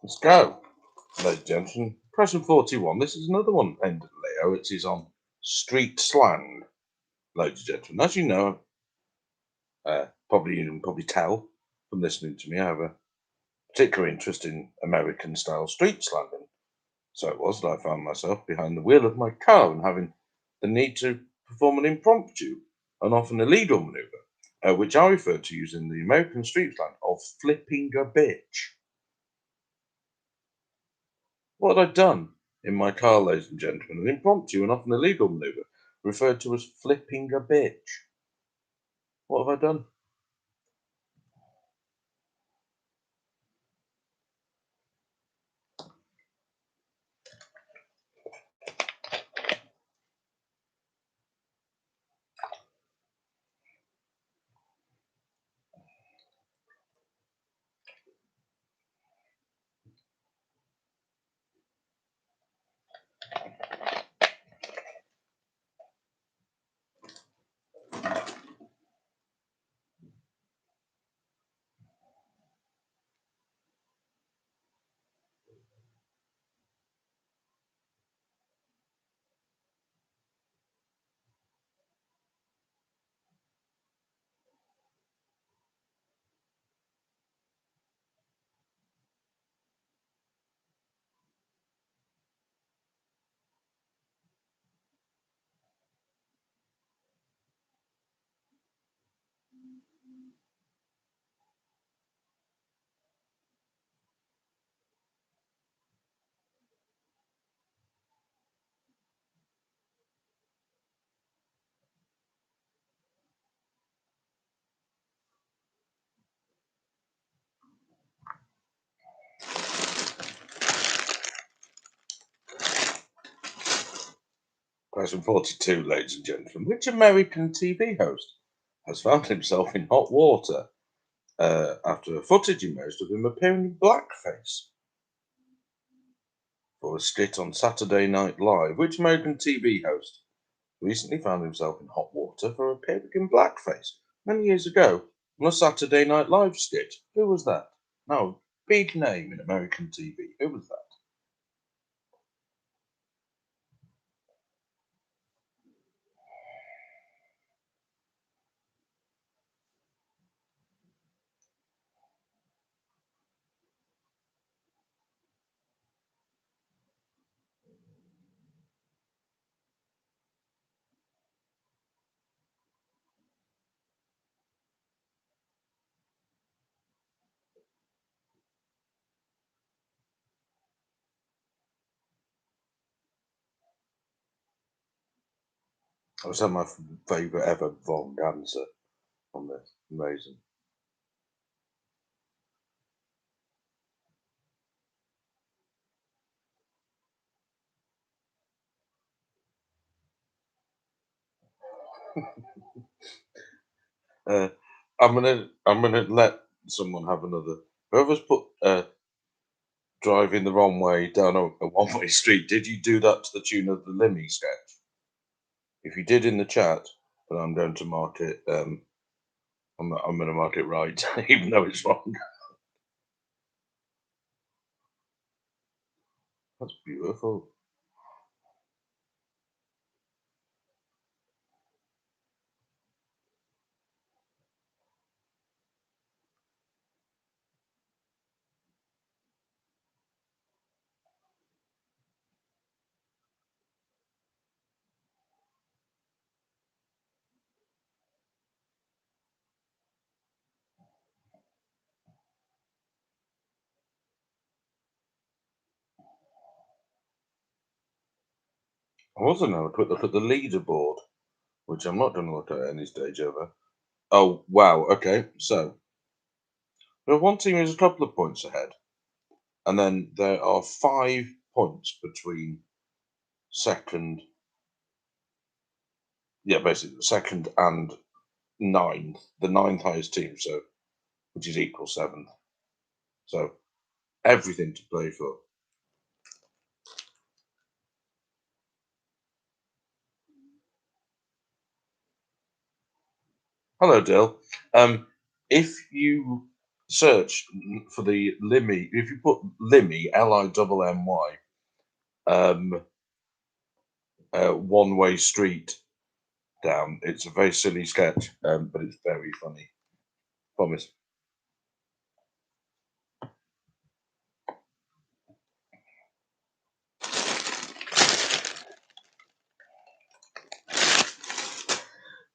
Speaker 1: Let's go, ladies and gentlemen. Question 41. This is another one aimed at Leo. It is on street slang, ladies and gentlemen. As you know, probably you can probably tell from listening to me, I have a particular interest in American style street slang. And so it was that I found myself behind the wheel of my car and having the need to perform an impromptu and often illegal maneuver, which I refer to using the American street slang of flipping a bitch. What had I done in my car, ladies and gentlemen? An impromptu and often illegal maneuver referred to as flipping a bitch. What have I done? Question 42, ladies and gentlemen. Which American TV host has found himself in hot water after footage emerged of him appearing in blackface for a skit on Saturday Night Live? Which American TV host recently found himself in hot water for appearing in blackface many years ago on a Saturday Night Live skit? Who was that? No, big name in American TV. Who was that? I was my favourite ever wrong answer on this. Amazing. Uh, I'm gonna let someone have another. Whoever's put driving the wrong way down a one way street. Did you do that to the tune of the Limmy sketch? If you did in the chat, then I'm going to mark it. I'm going to mark it right, even though it's wrong. That's beautiful. I also know a quick look at the leaderboard, which I'm not going to look at at any stage ever. Oh, wow. Okay. So, well, one team is a couple of points ahead, and then there are 5 points between second, yeah, basically second and ninth, the ninth highest team, so which is equal seventh. So everything to play for. Hello, Dill. If you search for the Limmy, if you put Limmy, Limmy, one way street down, it's a very silly sketch, but it's very funny. Promise.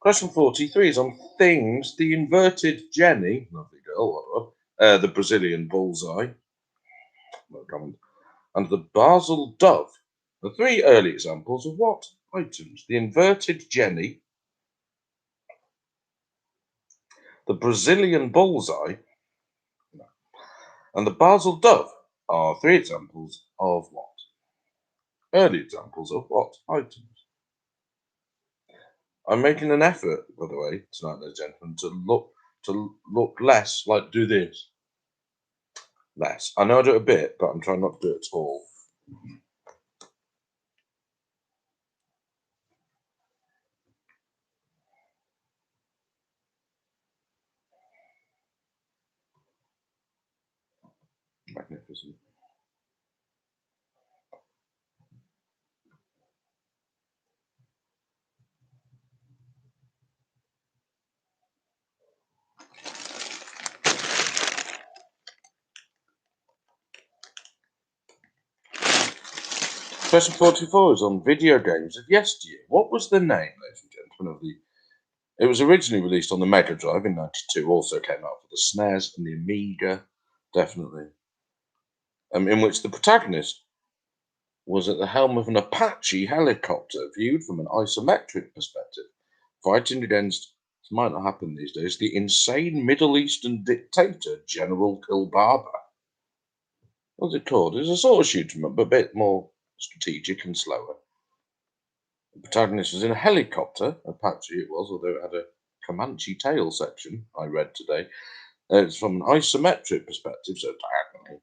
Speaker 1: Question 43 is on things. The inverted Jenny, lovely girl, the Brazilian bullseye, no comment, and the Basel dove are three early examples of what items? The inverted Jenny, the Brazilian bullseye, and the Basel dove are three examples of what? Early examples of what items? I'm making an effort, by the way, tonight, ladies and gentlemen, to look less like do this. Less. I know I do it a bit, but I'm trying not to do it at all. Magnificent. Question 44 is on video games of yesteryear. What was the name, ladies and gentlemen, of the... It was originally released on the Mega Drive in '92, also came out for the SNES and the Amiga, definitely, in which the protagonist was at the helm of an Apache helicopter viewed from an isometric perspective, fighting against, this might not happen these days, the insane Middle Eastern dictator, General Kilbaba. What's it called? It was a sort of shoot 'em up, but a bit more strategic and slower. The protagonist was in a helicopter, Apache it was, although it had a Comanche tail section, I read today. It's from an isometric perspective, so diagonally.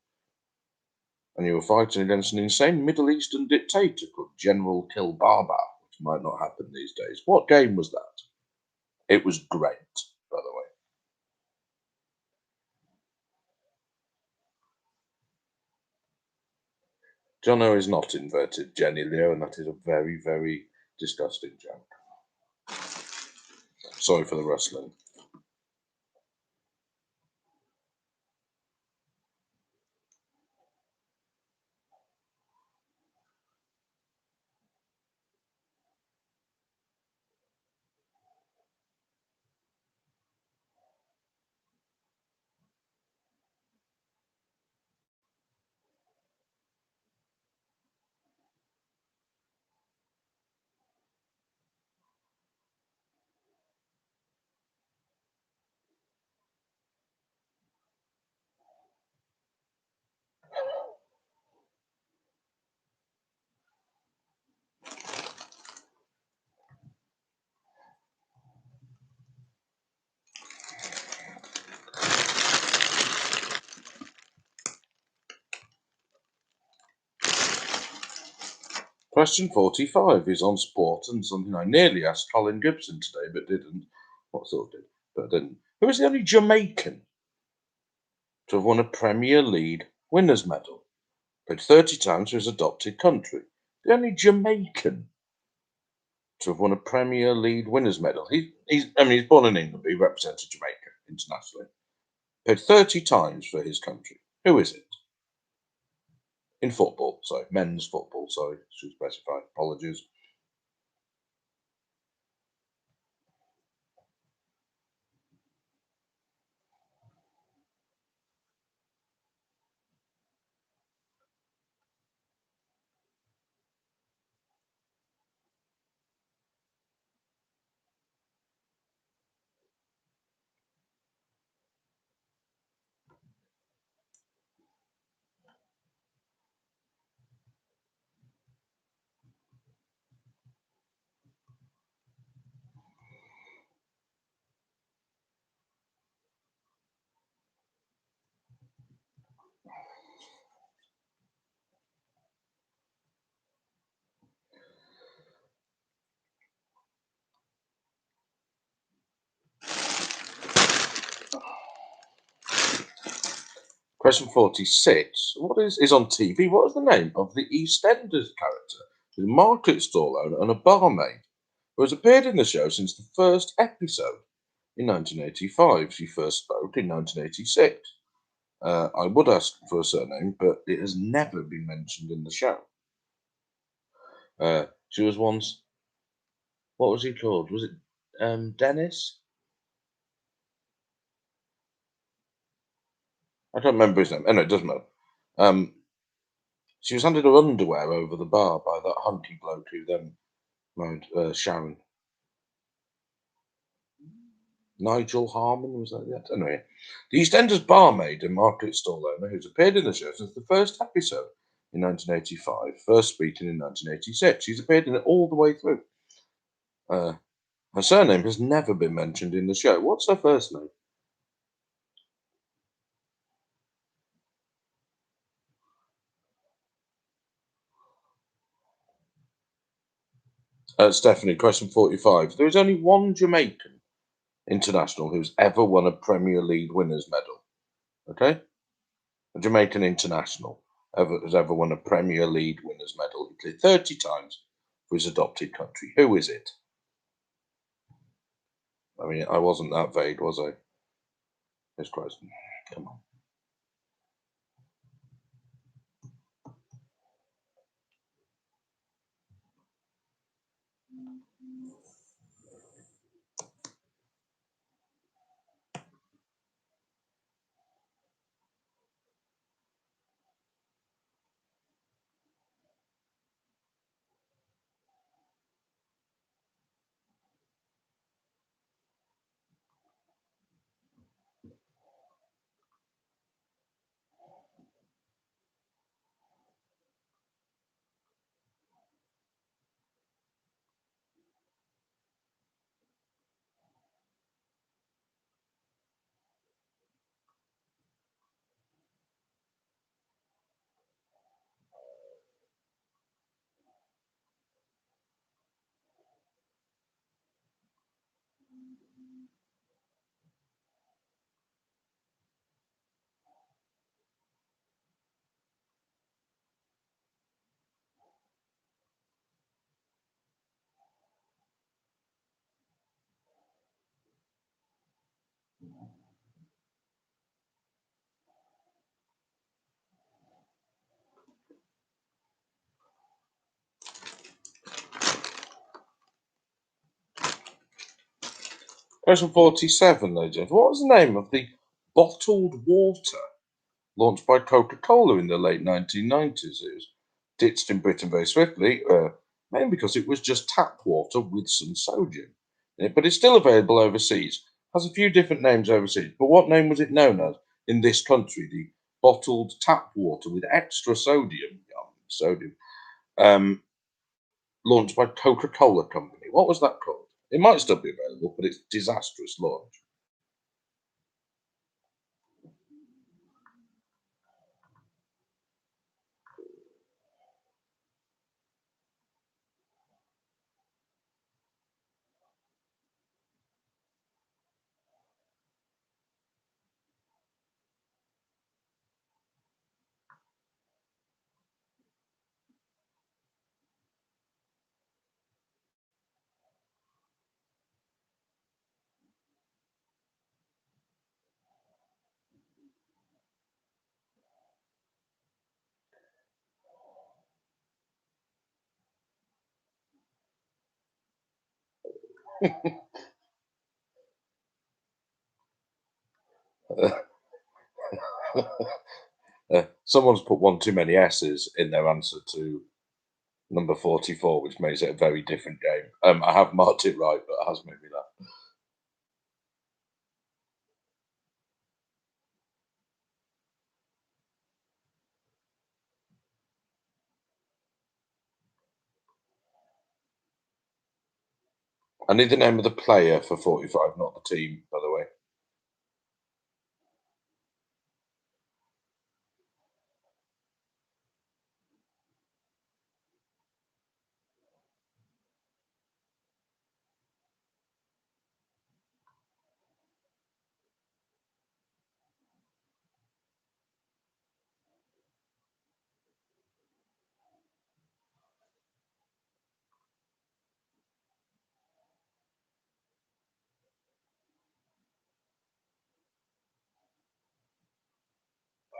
Speaker 1: And you were fighting against an insane Middle Eastern dictator called General Kilbaba, which might not happen these days. What game was that? It was great, by the way. Jono is not inverted, Jenny Leo, and that is a very, very disgusting joke. Sorry for the rustling. Question 45 is on sport and something I nearly asked Colin Gibson today, but didn't. What sort of did, but didn't. Who was the only Jamaican to have won a Premier League winners' medal? Played 30 times for his adopted country. The only Jamaican to have won a Premier League winners' medal. He's born in England, but he represented Jamaica internationally. Played 30 times for his country. Who is it? In football, sorry. Men's football, sorry. Should specify. Apologies. Question 46. What is on TV? What is the name of the EastEnders character? Who's a market stall owner and a barmaid who has appeared in the show since the first episode in 1985. She first spoke in 1986. I would ask for a surname, but it has never been mentioned in the show. She was once. What was he called? Was it Dennis? I don't remember his name. Anyway, it doesn't matter. She was handed her underwear over the bar by that hunky bloke who then married Sharon. Nigel Harmon, was that yet? Anyway, the EastEnders barmaid and market stall owner who's appeared in the show since the first episode in 1985, first speaking in 1986. She's appeared in it all the way through. Her surname has never been mentioned in the show. What's her first name? Stephanie, question 45. There is only one Jamaican international who's ever won a Premier League winners medal. Okay? A Jamaican international has ever won a Premier League winners medal. He played 30 times for his adopted country. Who is it? I mean, I wasn't that vague, was I? Miss Question. Come on. Question 47, ladies and gentlemen. What was the name of the bottled water launched by Coca-Cola in the late 1990s? It was ditched in Britain very swiftly, mainly because it was just tap water with some sodium in it, but it's still available overseas. Has a few different names overseas, but what name was it known as in this country? The bottled tap water with extra sodium, launched by Coca-Cola Company. What was that called? It might still be available, but it's disastrous launch. Someone's put one too many S's in their answer to number 44, which makes it a very different game. I have marked it right, but it has made me laugh. I need the name of the player for 45, not the team, by the way.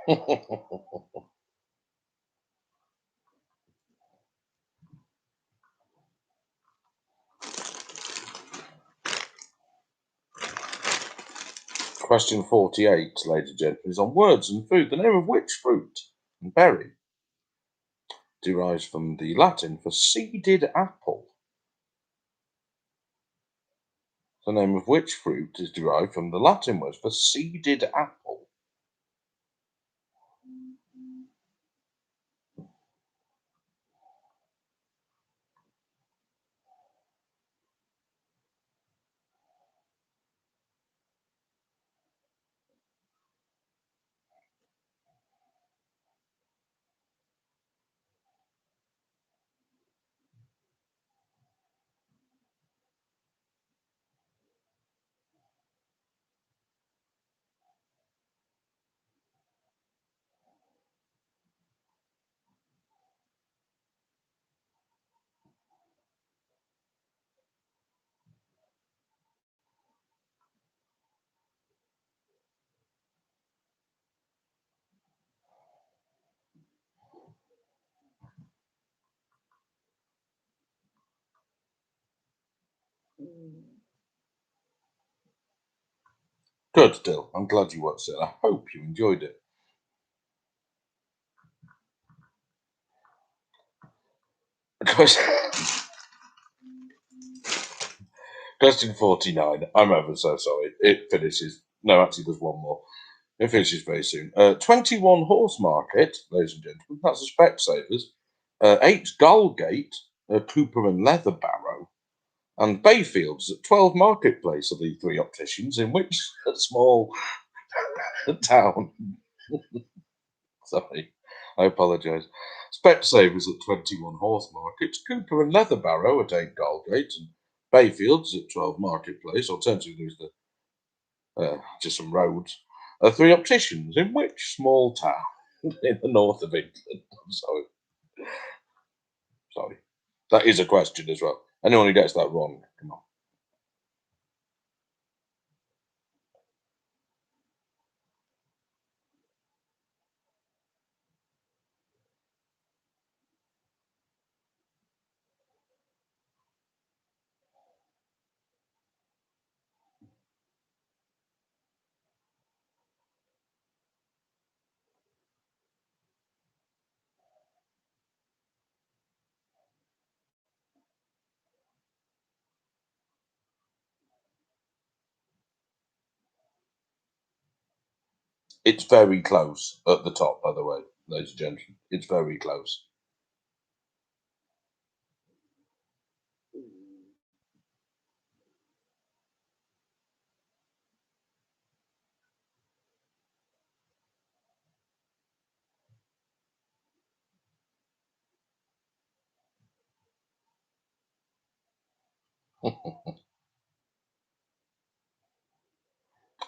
Speaker 1: Question 48, ladies and gentlemen, is on words and food. The name of which fruit and berry derives from the Latin for seeded apple? The name of which fruit is derived from the Latin word for seeded apple? Good, Dill. I'm glad you watched it. I hope you enjoyed it. Question 49. I'm ever so sorry. It finishes. No, actually, there's one more. It finishes very soon. 21 Horse Market, ladies and gentlemen. That's the Specsavers. 8 Gallgate, Cooper and Leather Barrow, and Bayfields at 12 Marketplace are the three opticians in which small town. Sorry, I apologise. Specsavers at 21 Horse Market, Cooper and Leather Barrow at 8 Gallgate, and Bayfields at 12 Marketplace. Alternatively, there's just some roads. Three opticians in which small town in the north of England? I'm sorry. Sorry. That is a question as well. Anyone who gets that wrong, come on. It's very close at the top, by the way, ladies and gentlemen. It's very close.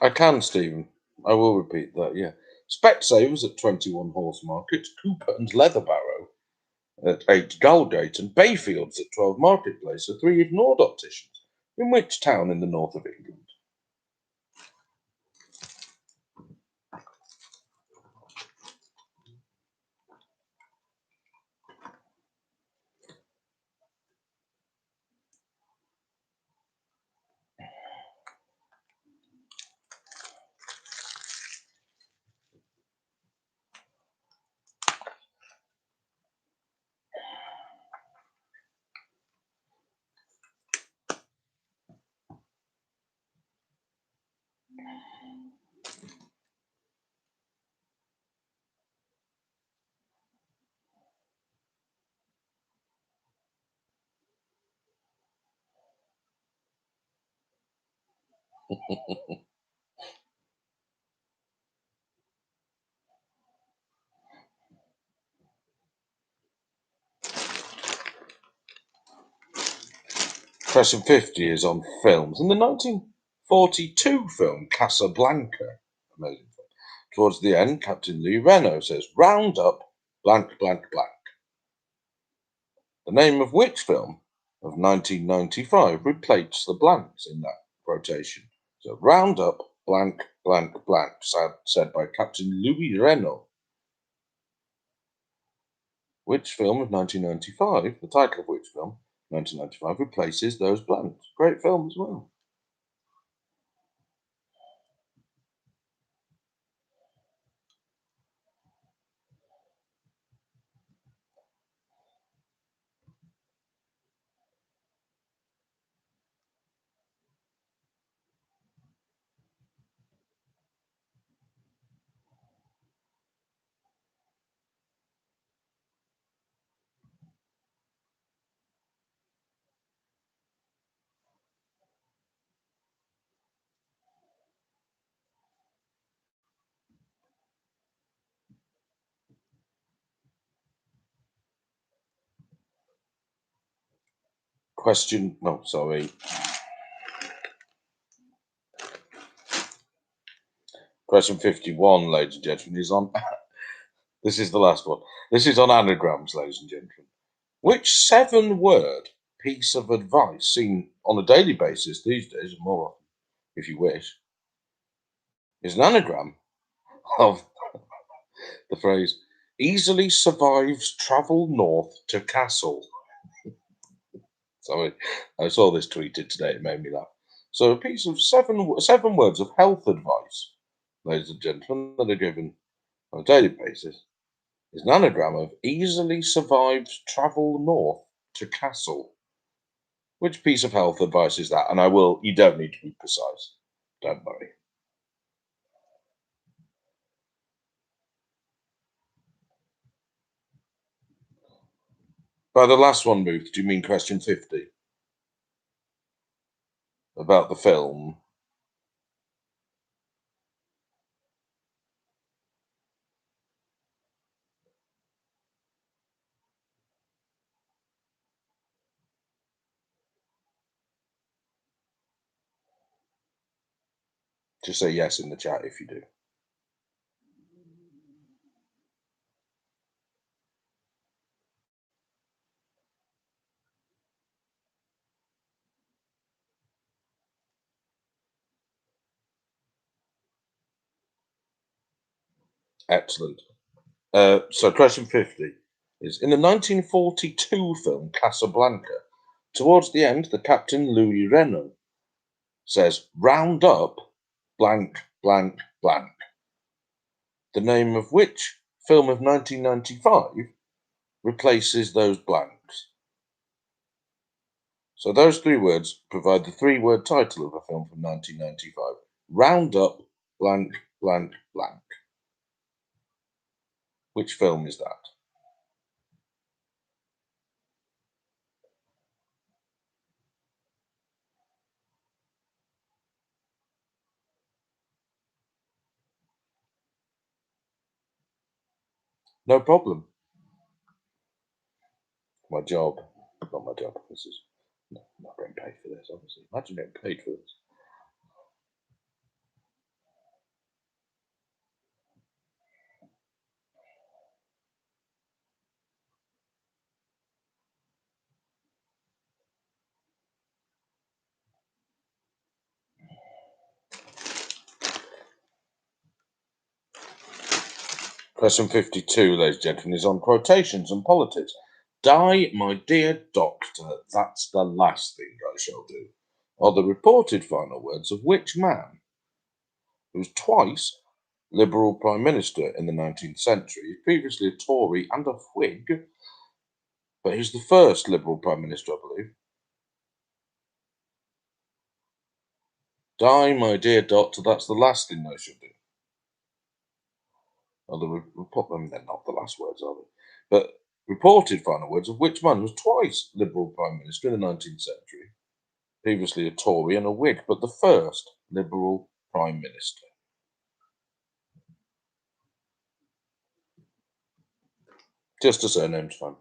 Speaker 1: I can, Stephen. I will repeat that, yeah. Specsavers at 21 Horse Market, Cooper and Leather Barrow at 8 Gallgate, and Bayfields at 12 Marketplace are three ignored opticians. In which town in the north of England? Question 50 is on films. In the 1942 film Casablanca, amazing film, towards the end, Captain Lee Reno says, "Round up blank, blank, blank." The name of which film of 1995 replaces the blanks in that quotation? So, "Round up blank, blank, blank," said by Captain Louis Reno Which film of 1995, the title of which film, 1995, replaces those blanks? Great film as well. Question 51, ladies and gentlemen, is on. This is the last one. This is on anagrams, ladies and gentlemen. Which 7-word piece of advice seen on a daily basis these days, and more often, if you wish, is an anagram of the phrase easily survives travel north to castle? Sorry, I saw this tweeted today, it made me laugh. So a piece of seven words of health advice, ladies and gentlemen, that are given on a daily basis is an anagram of easily survives travel north to castle. Which piece of health advice is that? And you don't need to be precise. Don't worry. By the last one, Ruth, do you mean question 50? About the film? Just say yes in the chat if you do. Excellent. So question 50 is in the 1942 film Casablanca, towards the end, the captain Louis Renault says, "Round up blank, blank, blank." The name of which film of 1995 replaces those blanks? So those 3 words provide the 3-word title of a film from 1995. Round up blank, blank, blank. Which film is that? No problem. My job. Not my job. This is not getting paid for this, obviously. Imagine getting paid for this. Question 52, ladies and gentlemen, is on quotations and politics. Die, my dear doctor, that's the last thing I shall do, are the reported final words of which man, who was twice Liberal Prime Minister in the 19th century, previously a Tory and a Whig, but he's the first Liberal Prime Minister, I believe. Die, my dear doctor, that's the last thing I shall do. They're not the last words, are they? But reported final words of which man was twice Liberal Prime Minister in the 19th century, previously a Tory and a Whig, but the first Liberal Prime Minister. Just a surname's fine.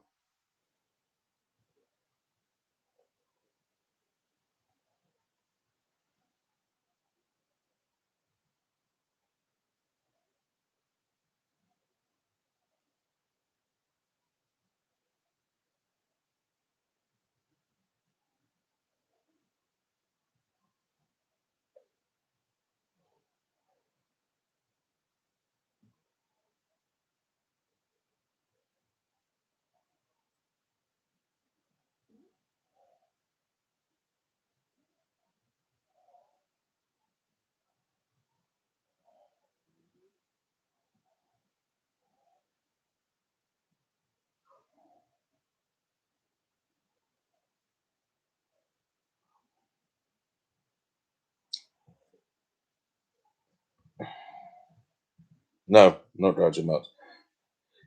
Speaker 1: No, not Groucho Marx.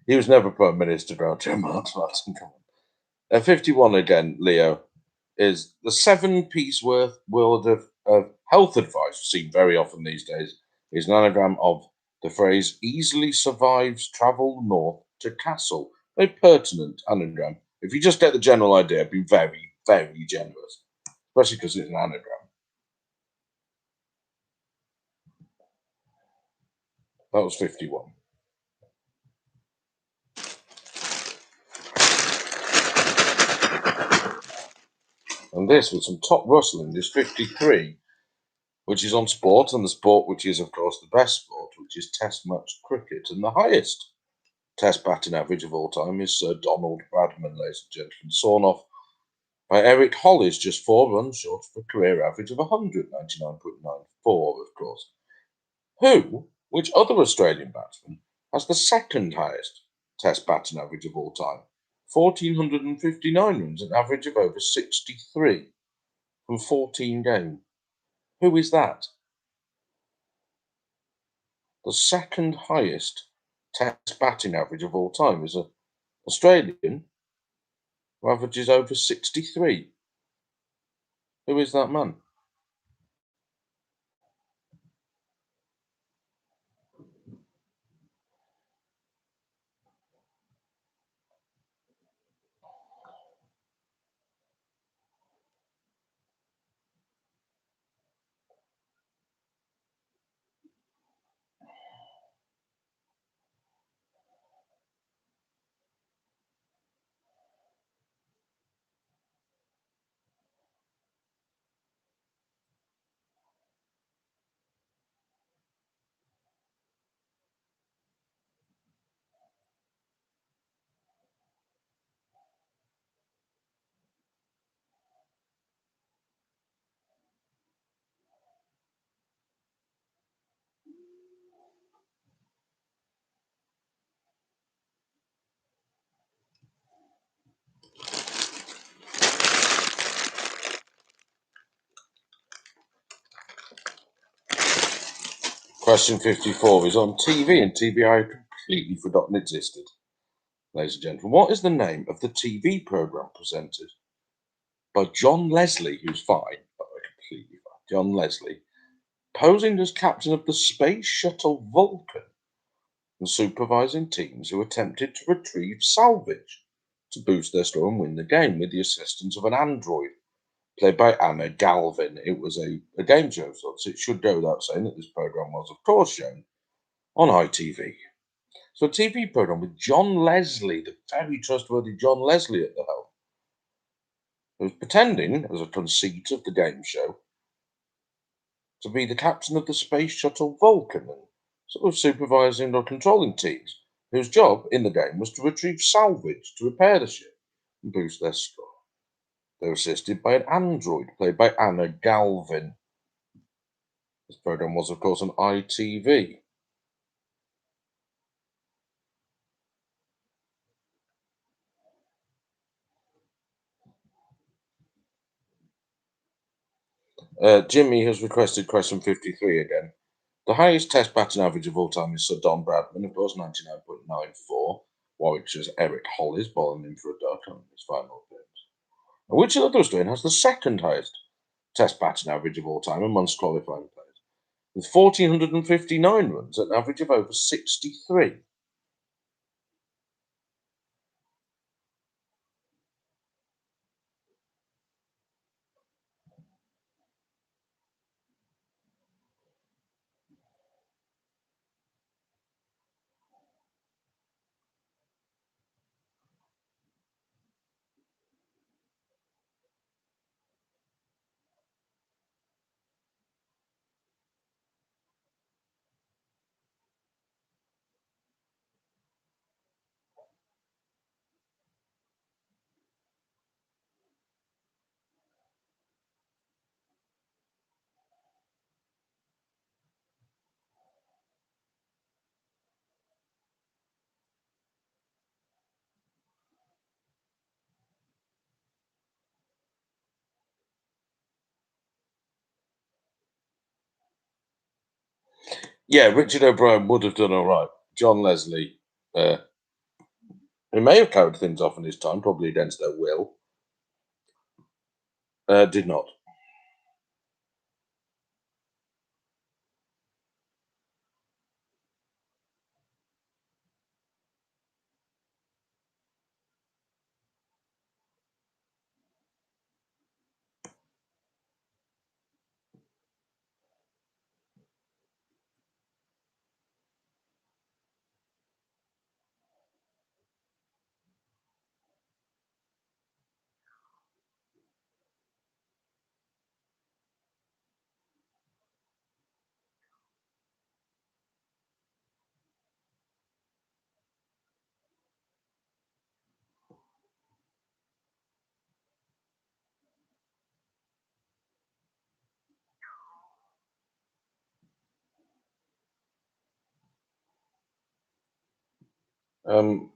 Speaker 1: He was never Prime Minister, Groucho Marx. Martin, come on. 51 again, Leo, is the 7-piece world of health advice, seen very often these days, is an anagram of the phrase easily survives travel north to castle. Very pertinent anagram. If you just get the general idea, be very, very generous, especially because it's an anagram. That was 51. And this, with some top rustling, is 53, which is on sport, and the sport which is, of course, the best sport, which is Test match cricket. And the highest Test batting average of all time is Sir Donald Bradman, ladies and gentlemen, sawn off by Eric Hollis, just 4 runs short of a career average of 199.94, of course. Which other Australian batsman, has the second highest Test batting average of all time? 1,459 runs, an average of over 63 from 14 games. Who is that? The second highest Test batting average of all time is an Australian who averages over 63. Who is that man? Question 54 is on TV, and TV I had completely forgotten existed. Ladies and gentlemen, what is the name of the TV programme presented by John Leslie, who's fine, but completely fine, John Leslie, posing as captain of the Space Shuttle Vulcan and supervising teams who attempted to retrieve salvage to boost their score and win the game with the assistance of an android played by Anna Galvin? It was a game show, so it should go without saying that this programme was, of course, shown on ITV. So a TV programme with John Leslie, the very trustworthy John Leslie at the helm, who was pretending, as a conceit of the game show, to be the captain of the Space Shuttle Vulcan and sort of supervising or controlling teams whose job in the game was to retrieve salvage to repair the ship and boost their score. They were assisted by an android played by Anna Galvin. This programme was, of course, on ITV. Jimmy has requested question 53 again. The highest Test batting average of all time is Sir Don Bradman, of course, 99.94. Warwickshire's Eric Hollis bowling in for a duck on his final appearance. And which other Australian has the second highest Test batting average of all time amongst qualifying players, with 1,459 runs at an average of over 63? Yeah, Richard O'Brien would have done all right. John Leslie, he may have carried things off in his time, probably against their will, did not.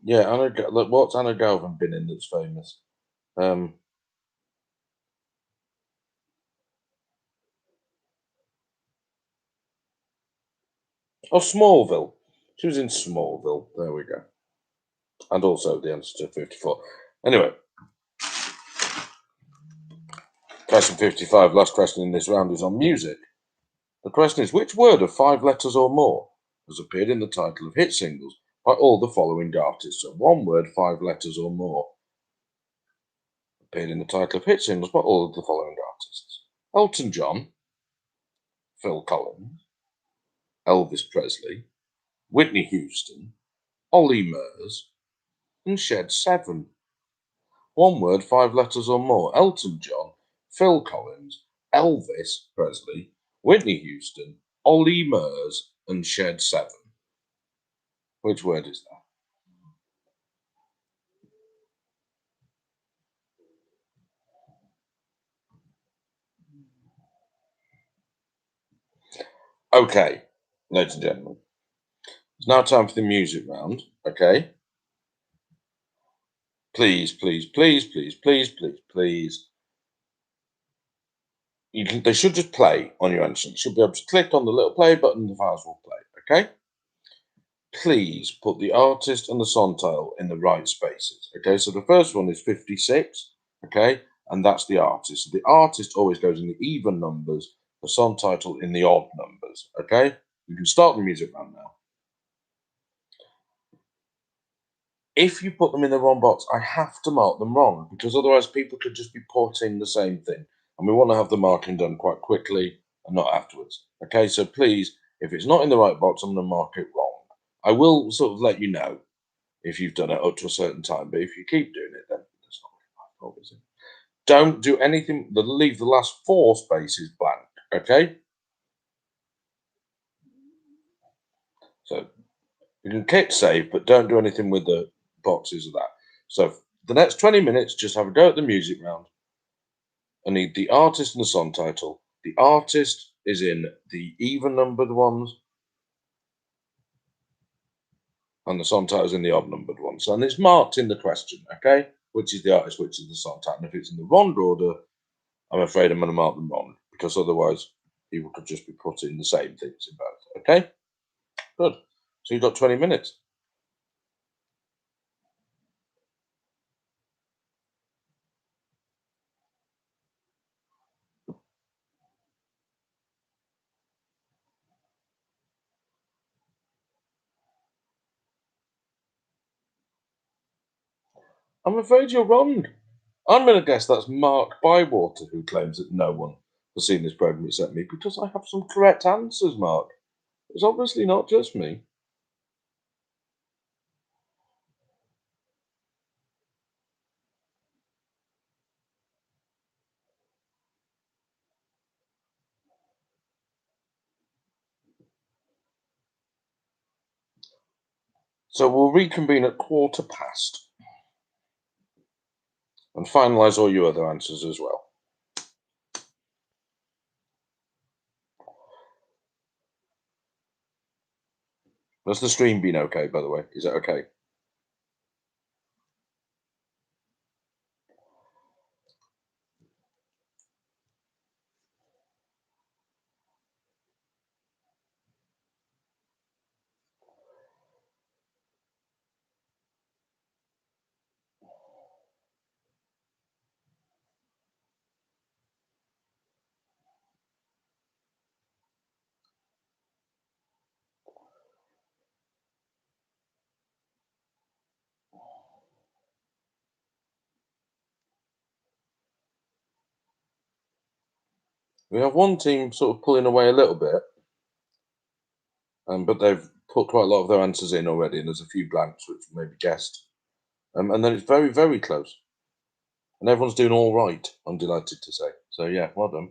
Speaker 1: Yeah, look, what's Anna Galvin been in that's famous? Um, oh, Smallville. She was in Smallville. There we go. And also the answer to 54. Anyway, question 55, last question in this round, is on music. The question is, which word of 5 letters or more has appeared in the title of hit singles by all the following artists? So one word, 5 letters or more, appeared in the title of hit singles by all of the following artists: Elton John, Phil Collins, Elvis Presley, Whitney Houston, Ollie Murs, and Shed 7. One word, 5 letters or more: Elton John, Phil Collins, Elvis Presley, Whitney Houston, Ollie Murs, and Shed 7. Which word is that? Okay, ladies and gentlemen, it's now time for the music round. Okay, please, please, please, please, please, please, please. They should just play on your answer. You should be able to click on the little play button. The files will play. Okay. Please put the artist and the song title in the right spaces. Okay, so the first one is 56. Okay, and that's the artist. So the artist always goes in the even numbers. The song title in the odd numbers. Okay, you can start the music round now. If you put them in the wrong box, I have to mark them wrong because otherwise people could just be putting the same thing. And we want to have the marking done quite quickly and not afterwards. Okay, so please, if it's not in the right box, I'm going to mark it wrong. I will sort of let you know if you've done it up to a certain time, but if you keep doing it, then that's not really my fault, is it? Don't do anything, leave the last 4 spaces blank. Okay, so you can click save, but don't do anything with the boxes of that. So the next 20 minutes, just have a go at the music round. I need the artist and the song title. The artist is in the even numbered ones, and the song title is in the odd numbered ones. And it's marked in the question, okay? Which is the artist, which is the song title. And if it's in the wrong order, I'm afraid I'm going to mark them wrong because otherwise people could just be putting the same things in both. Okay? Good. So you've got 20 minutes. I'm afraid you're wrong. I'm going to guess that's Mark Bywater who claims that no one has seen this program except me because I have some correct answers, Mark. It's obviously not just me. So we'll reconvene at 1:15 and finalise all your other answers as well. Has the stream been okay, by the way? Is it okay? We have one team sort of pulling away a little bit, but they've put quite a lot of their answers in already, and there's a few blanks which may be guessed. And then it's very, very close. And everyone's doing all right, I'm delighted to say. So, yeah, well done.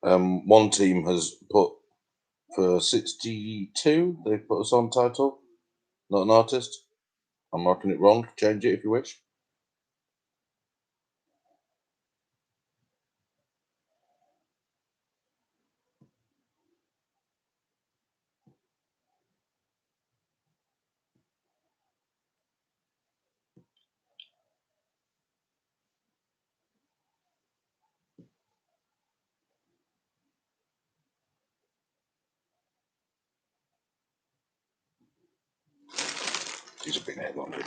Speaker 1: One team has put for 62. They put a song title, not an artist. I'm marking it wrong. Change it if you wish. He's a big head longer.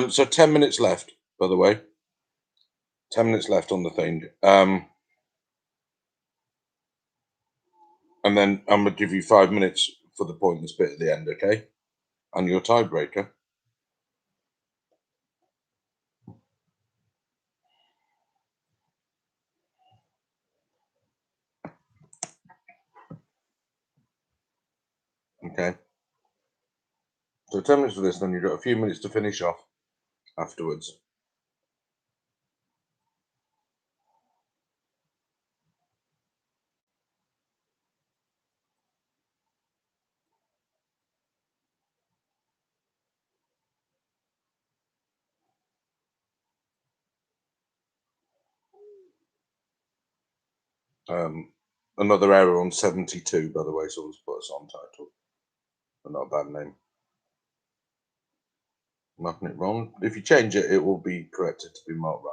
Speaker 1: So 10 minutes left, by the way. 10 minutes left on the thing. And then I'm gonna give you 5 minutes for the pointless bit at the end, okay? And your tiebreaker. Okay. So 10 minutes for this, then you've got a few minutes to finish off afterwards. Another error on 72, by the way, someone's put a song title, but not a bad name. Marking it wrong. If you change it, it will be corrected to be marked right.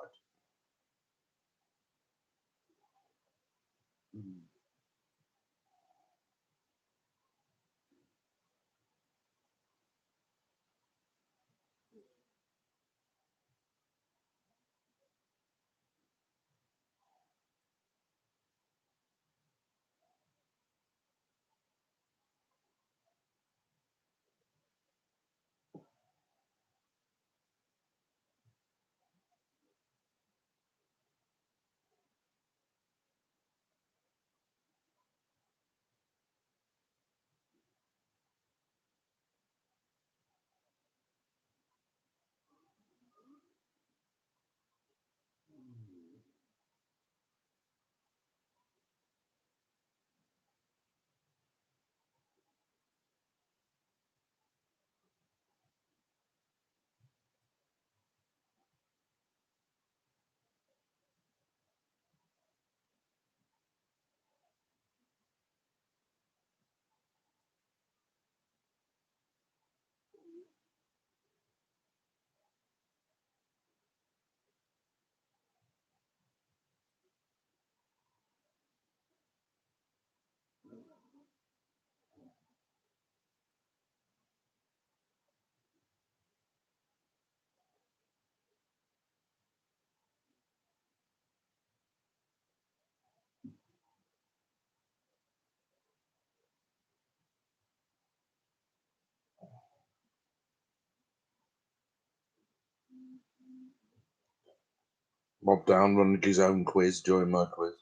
Speaker 1: Bob Down running his own quiz during my quiz.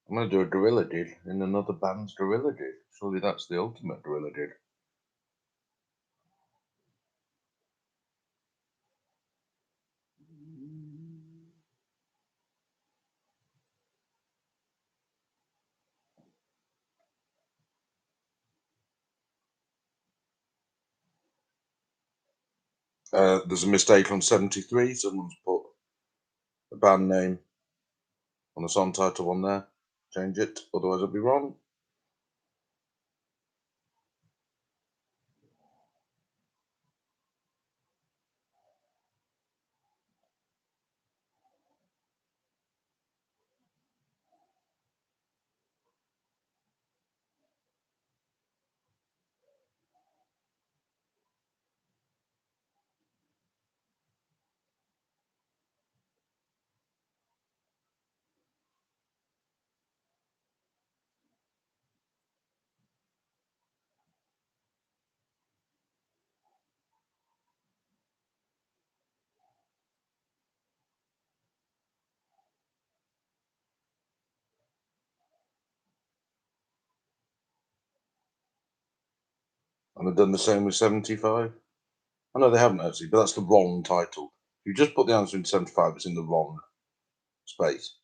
Speaker 1: I'm going to do a gorilla dig in another band's gorilla dig. Surely that's the ultimate gorilla dig. There's a mistake on 73. Someone's put a band name on the song title on there. Change it, otherwise it'll be wrong. And I've done the same with 75. I know they haven't actually, but that's the wrong title. If you just put the answer in 75, it's in the wrong space.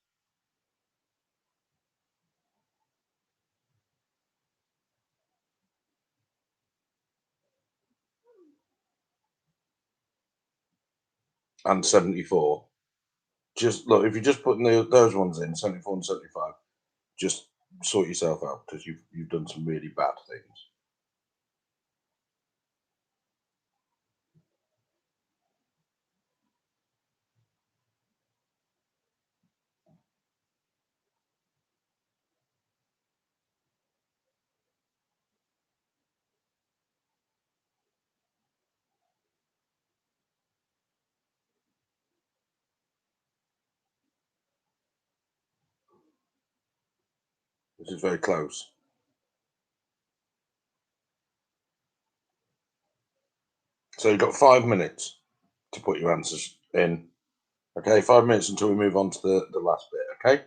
Speaker 1: And 74. Just look, if you just put those ones in, 74 and 75, just sort yourself out because you've done some really bad things. This is very close. So you've got 5 minutes to put your answers in. Okay, 5 minutes until we move on to the last bit, okay?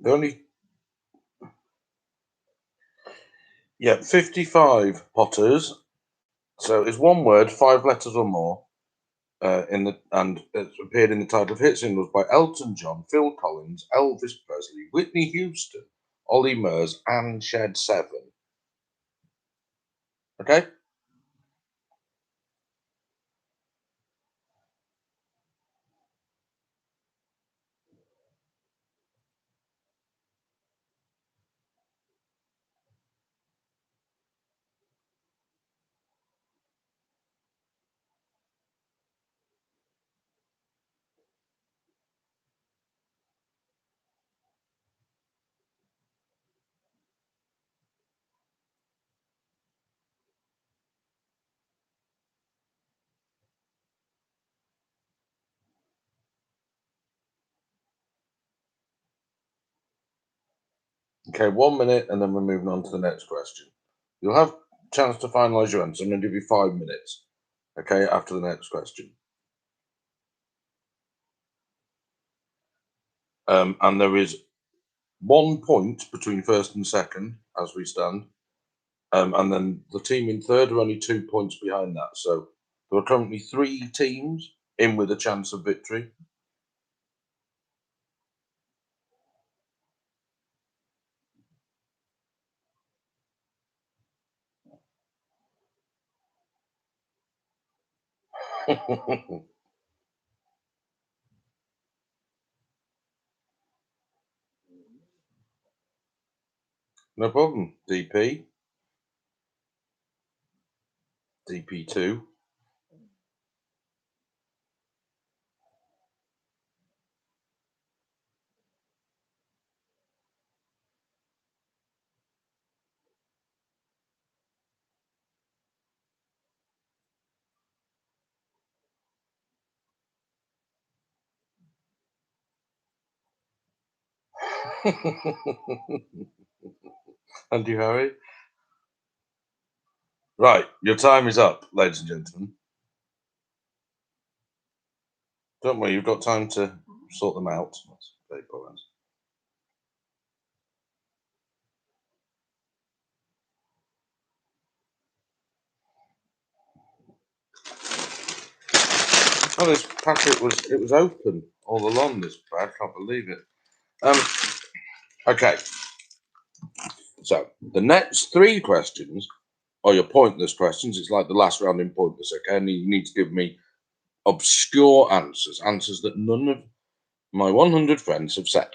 Speaker 1: The only 55 Potters. So it's one word, 5 letters or more. And it's appeared in the title of hit singles by Elton John, Phil Collins, Elvis Presley, Whitney Houston, Ollie Murs, and Shed 7. Okay? Okay, 1 minute, and then we're moving on to the next question. You'll have a chance to finalise your answer. I'm going to give you 5 minutes, okay, after the next question. And there is 1 point between first and second as we stand. And then the team in third are only 2 points behind that. So there are currently 3 teams in with a chance of victory. No problem. DP, DP2. And you, Harry? Right, your time is up, ladies and gentlemen. Don't worry, you've got time to sort them out. That's very polite. Oh, this packet was open all along. This bag, I can't believe it. Okay. So the next 3 questions are your pointless questions. It's like the last round in pointless. Okay, and you need to give me obscure answers that none of my 100 friends have said.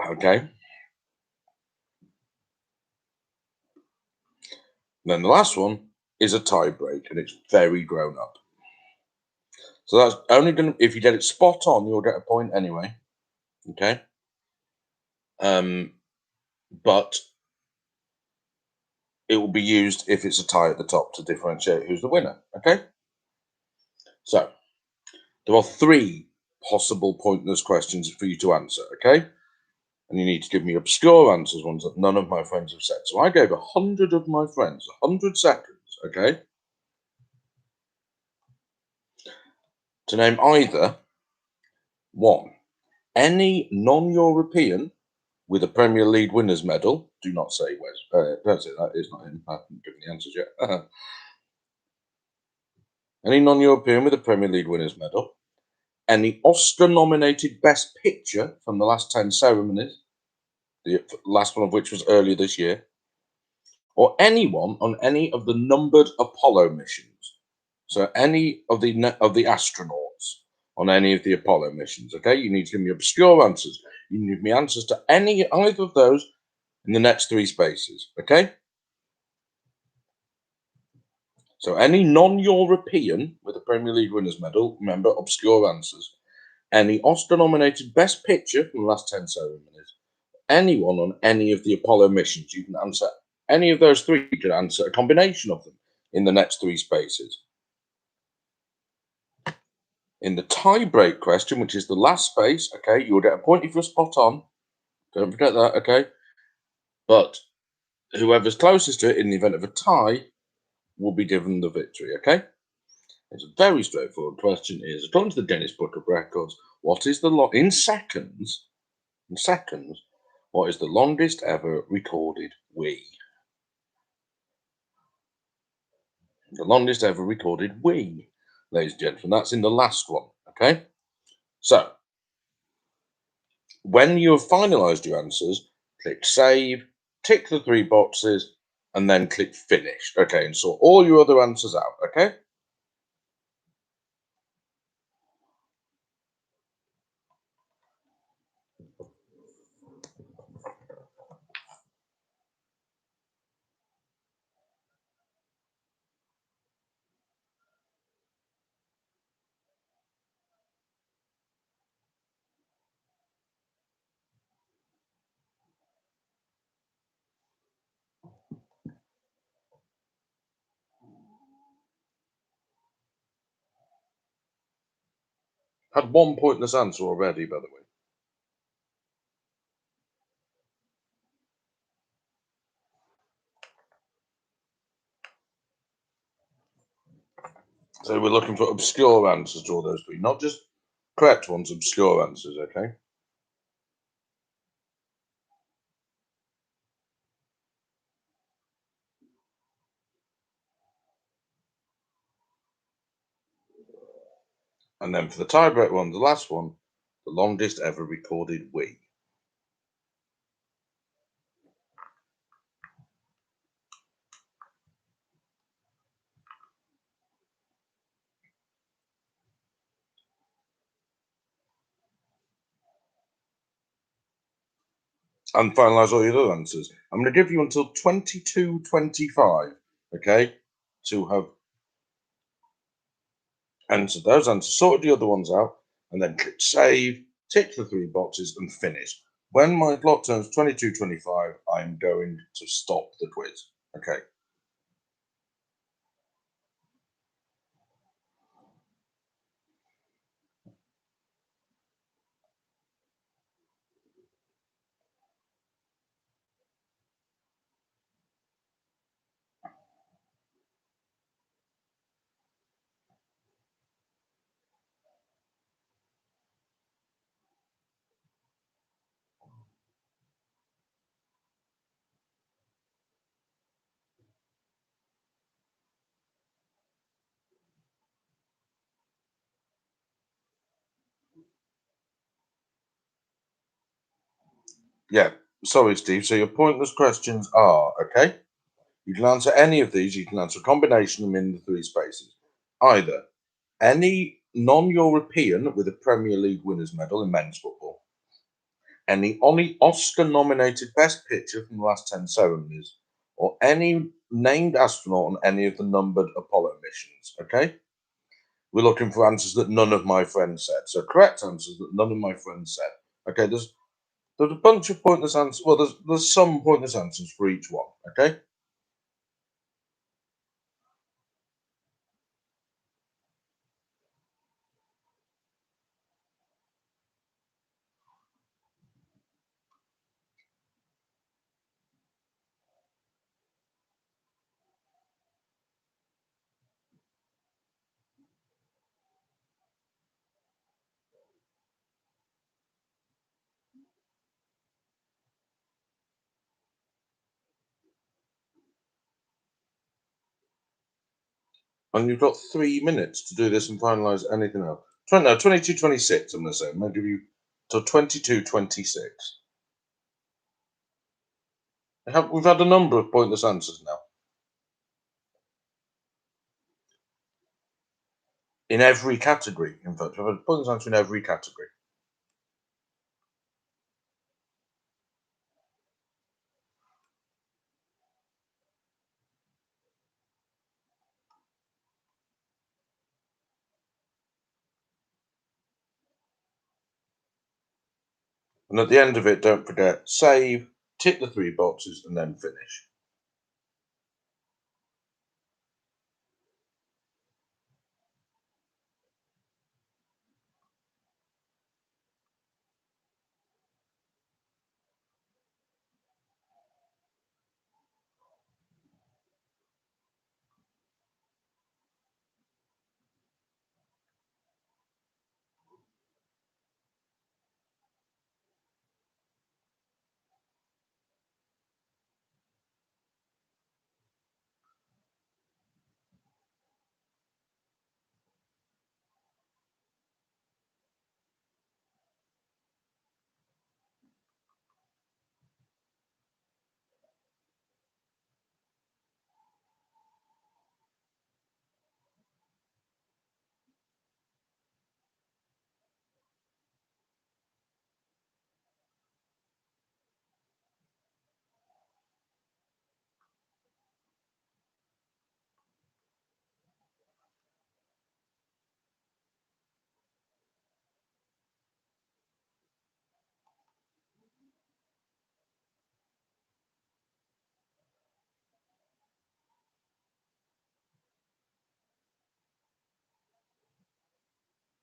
Speaker 1: Okay. Then the last one is a tie break, and it's very grown up. So that's only going to, if you get it spot on, you'll get a point anyway. Okay. But it will be used if it's a tie at the top to differentiate who's the winner. Okay. So there are 3 possible pointless questions for you to answer. Okay. And you need to give me obscure answers, ones that none of my friends have said. So I gave 100 of my friends 100 seconds. Okay. To name either 1, any non-European with a Premier League winners medal. Do not say Wes. Don't say that. It's not him. I haven't given the answers yet. Any non-European with a Premier League winners medal. Any Oscar-nominated Best Picture from the last 10 ceremonies, the last one of which was earlier this year, or anyone on any of the numbered Apollo missions. So any of the astronauts on any of the Apollo missions. Okay, you need to give me obscure answers. You need to give me answers to either of those in the next 3 spaces. Okay. So any non-European with a Premier League winners medal, remember, obscure answers. Any Oscar-nominated Best Picture from the last 10 ceremonies. Anyone on any of the Apollo missions. You can answer any of those 3. You can answer a combination of them in the next 3 spaces. In the tie-break question, which is the last space, okay, you'll get a point if you're spot on. Don't forget that, okay? But whoever's closest to it in the event of a tie will be given the victory, okay? It's a very straightforward question. Is according to the Guinness Book of Records, what is the in seconds? What is the longest ever recorded wee? The longest ever recorded wee, ladies and gentlemen. That's in the last one. Okay. So when you have finalised your answers, click save, tick the 3 boxes, and then click finish. Okay, and sort all your other answers out. Okay. Had one pointless answer already, by the way. So we're looking for obscure answers to all those three, not just correct ones, obscure answers, okay? And then for the tiebreak one, the last one, the longest ever recorded week. And finalise all your other answers. I'm going to give you until 22:25, okay, to have answered those answers, sorted the other ones out, and then click save, tick the three boxes, and finish. When my clock turns 22:25, I'm going to stop the quiz. Okay. Yeah. Sorry, Steve. So your pointless questions are okay. You can answer any of these. You can answer a combination of them in the three spaces. Either any non-European with a Premier League winners medal in men's football, any only Oscar-nominated Best Picture from the last 10 ceremonies, or any named astronaut on any of the numbered Apollo missions. Okay, we're looking for answers that none of my friends said. So correct answers that none of my friends said. Okay, there's a bunch of pointless answers. Well, there's some pointless answers for each one. Okay. And you've got 3 minutes to do this and finalise anything else. 22:26, I'm going to say. I'm going to give you till 22:26. We've had a number of pointless answers now. In every category, in fact. We've had a pointless answer in every category. And at the end of it, don't forget, save, tick the three boxes, and then finish.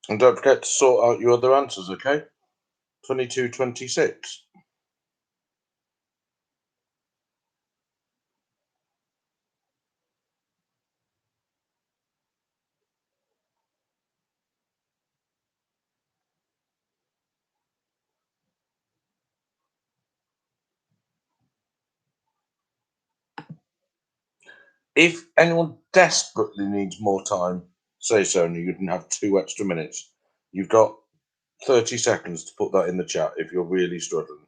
Speaker 1: And don't forget to sort out your other answers, okay? 22, 26. If anyone desperately needs more time, say so, and you can have 2 extra minutes. You've got 30 seconds to put that in the chat if you're really struggling.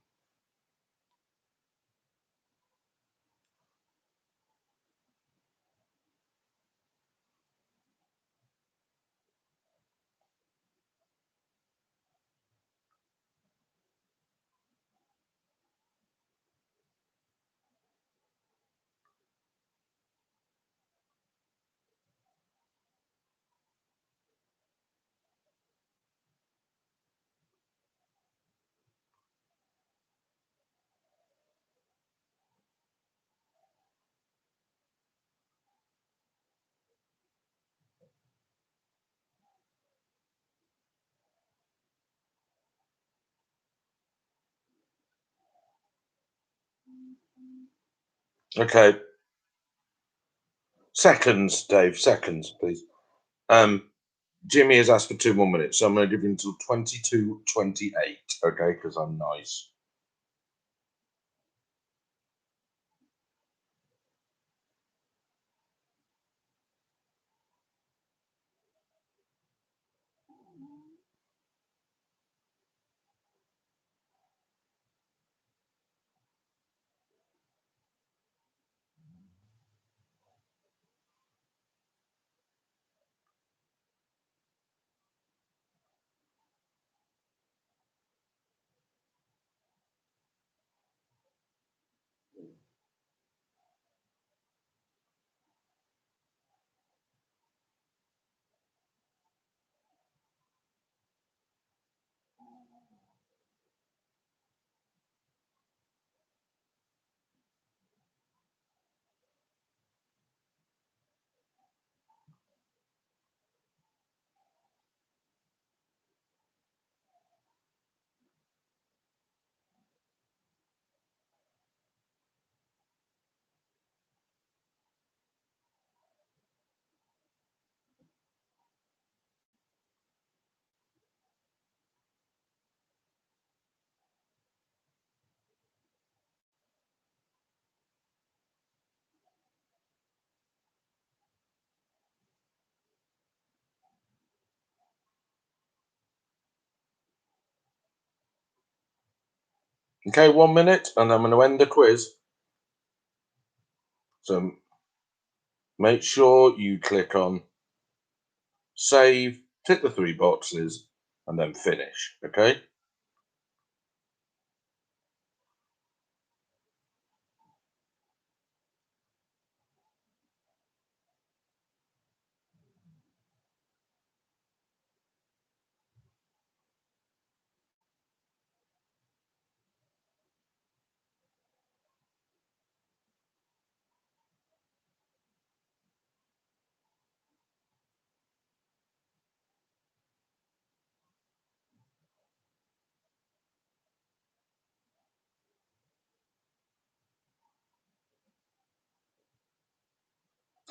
Speaker 1: Okay, seconds, Dave, seconds, please. Jimmy has asked for 2 more minutes, so I'm going to give him until 22:28, okay, because I'm nice. Okay, 1 minute, and I'm going to end the quiz. So make sure you click on save, tick the 3 boxes, and then finish, okay?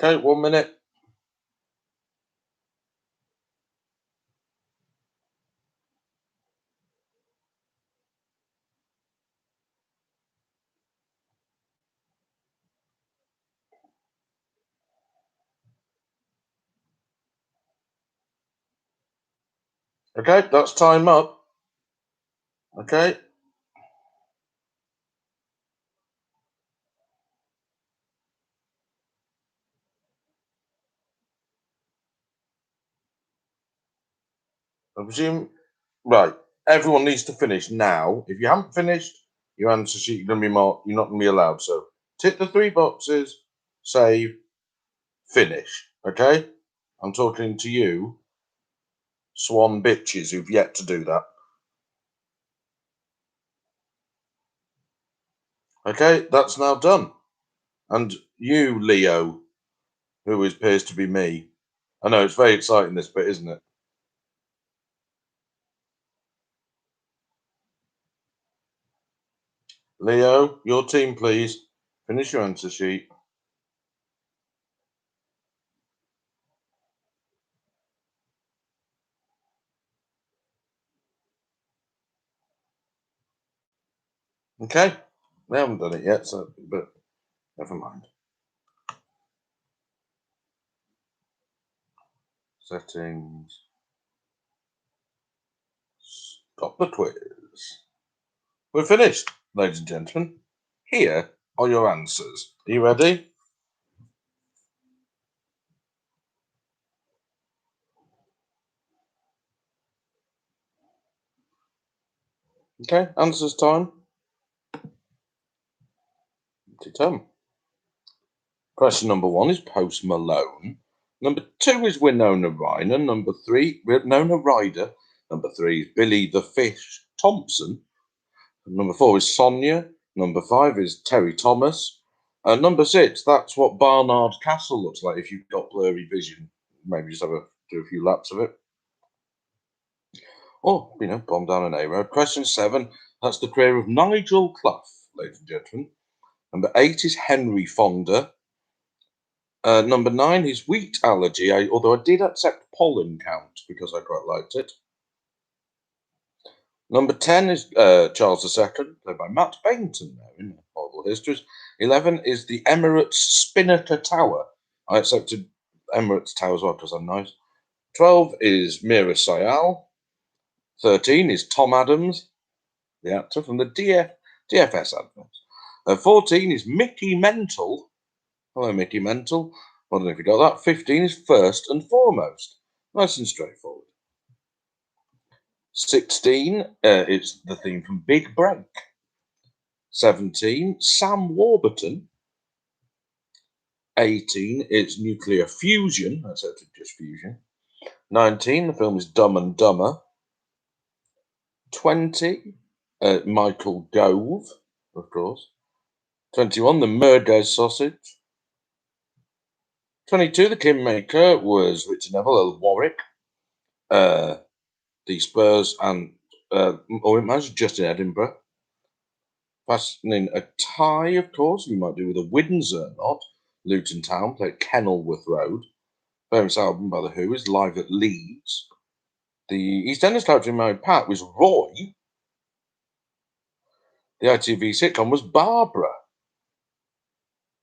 Speaker 1: Okay, 1 minute. Okay, that's time up. Okay, I presume, right, everyone needs to finish now. If you haven't finished, your answer sheet, you're going to be marked, you're not going to be allowed. So tick the 3 boxes, save, finish, okay? I'm talking to you, swan bitches, who've yet to do that. Okay, that's now done. And you, Leo, who appears to be me. I know it's very exciting, this bit, isn't it? Leo, your team, please. Finish your answer sheet. Okay. We haven't done it yet, but never mind. Settings. Stop the quiz. We're finished, ladies and gentlemen. Here are your answers. Are you ready? Okay, answers time. Tom. Question number 1 is Post Malone. Number 2 is Winona Ryder. Number 3, Winona Ryder. Number 3 is Billy the Fish Thompson. Number 4 is Sonia. Number 5 is Terry Thomas. Number 6, that's what Barnard Castle looks like if you've got blurry vision. Maybe just do a few laps of it. Or, bomb down an A road. Question 7, that's the career of Nigel Clough, ladies and gentlemen. Number 8 is Henry Fonda. Number 9 is wheat allergy, although I did accept pollen count because I quite liked it. Number 10 is Charles II, played by Matt Bainton now in Horrible Histories. 11 is the Emirates Spinnaker Tower. I accepted Emirates Tower as well because I'm nice. 12 is Mira Sayal. 13 is Tom Adams, the actor from the DFS adverts. 14 is Mickey Mental. Hello, Mickey Mental. I don't know if you got that. 15 is First and Foremost. Nice and straightforward. 16 is the theme from Big Break. 17, Sam Warburton. 18 is Nuclear Fusion. That's actually just fusion. 19, the film is Dumb and Dumber. 20, Michael Gove, of course. 21, the Murder Sausage. 22, the Kingmaker was Richard Neville, Warwick. The Spurs and or it might be just in Edinburgh. Fastening a tie, of course, we might do with a Windsor knot. Luton Town, played Kenilworth Road. Famous album by The Who is Live at Leeds. The EastEnders character in Married Pat was Roy. The ITV sitcom was Barbara.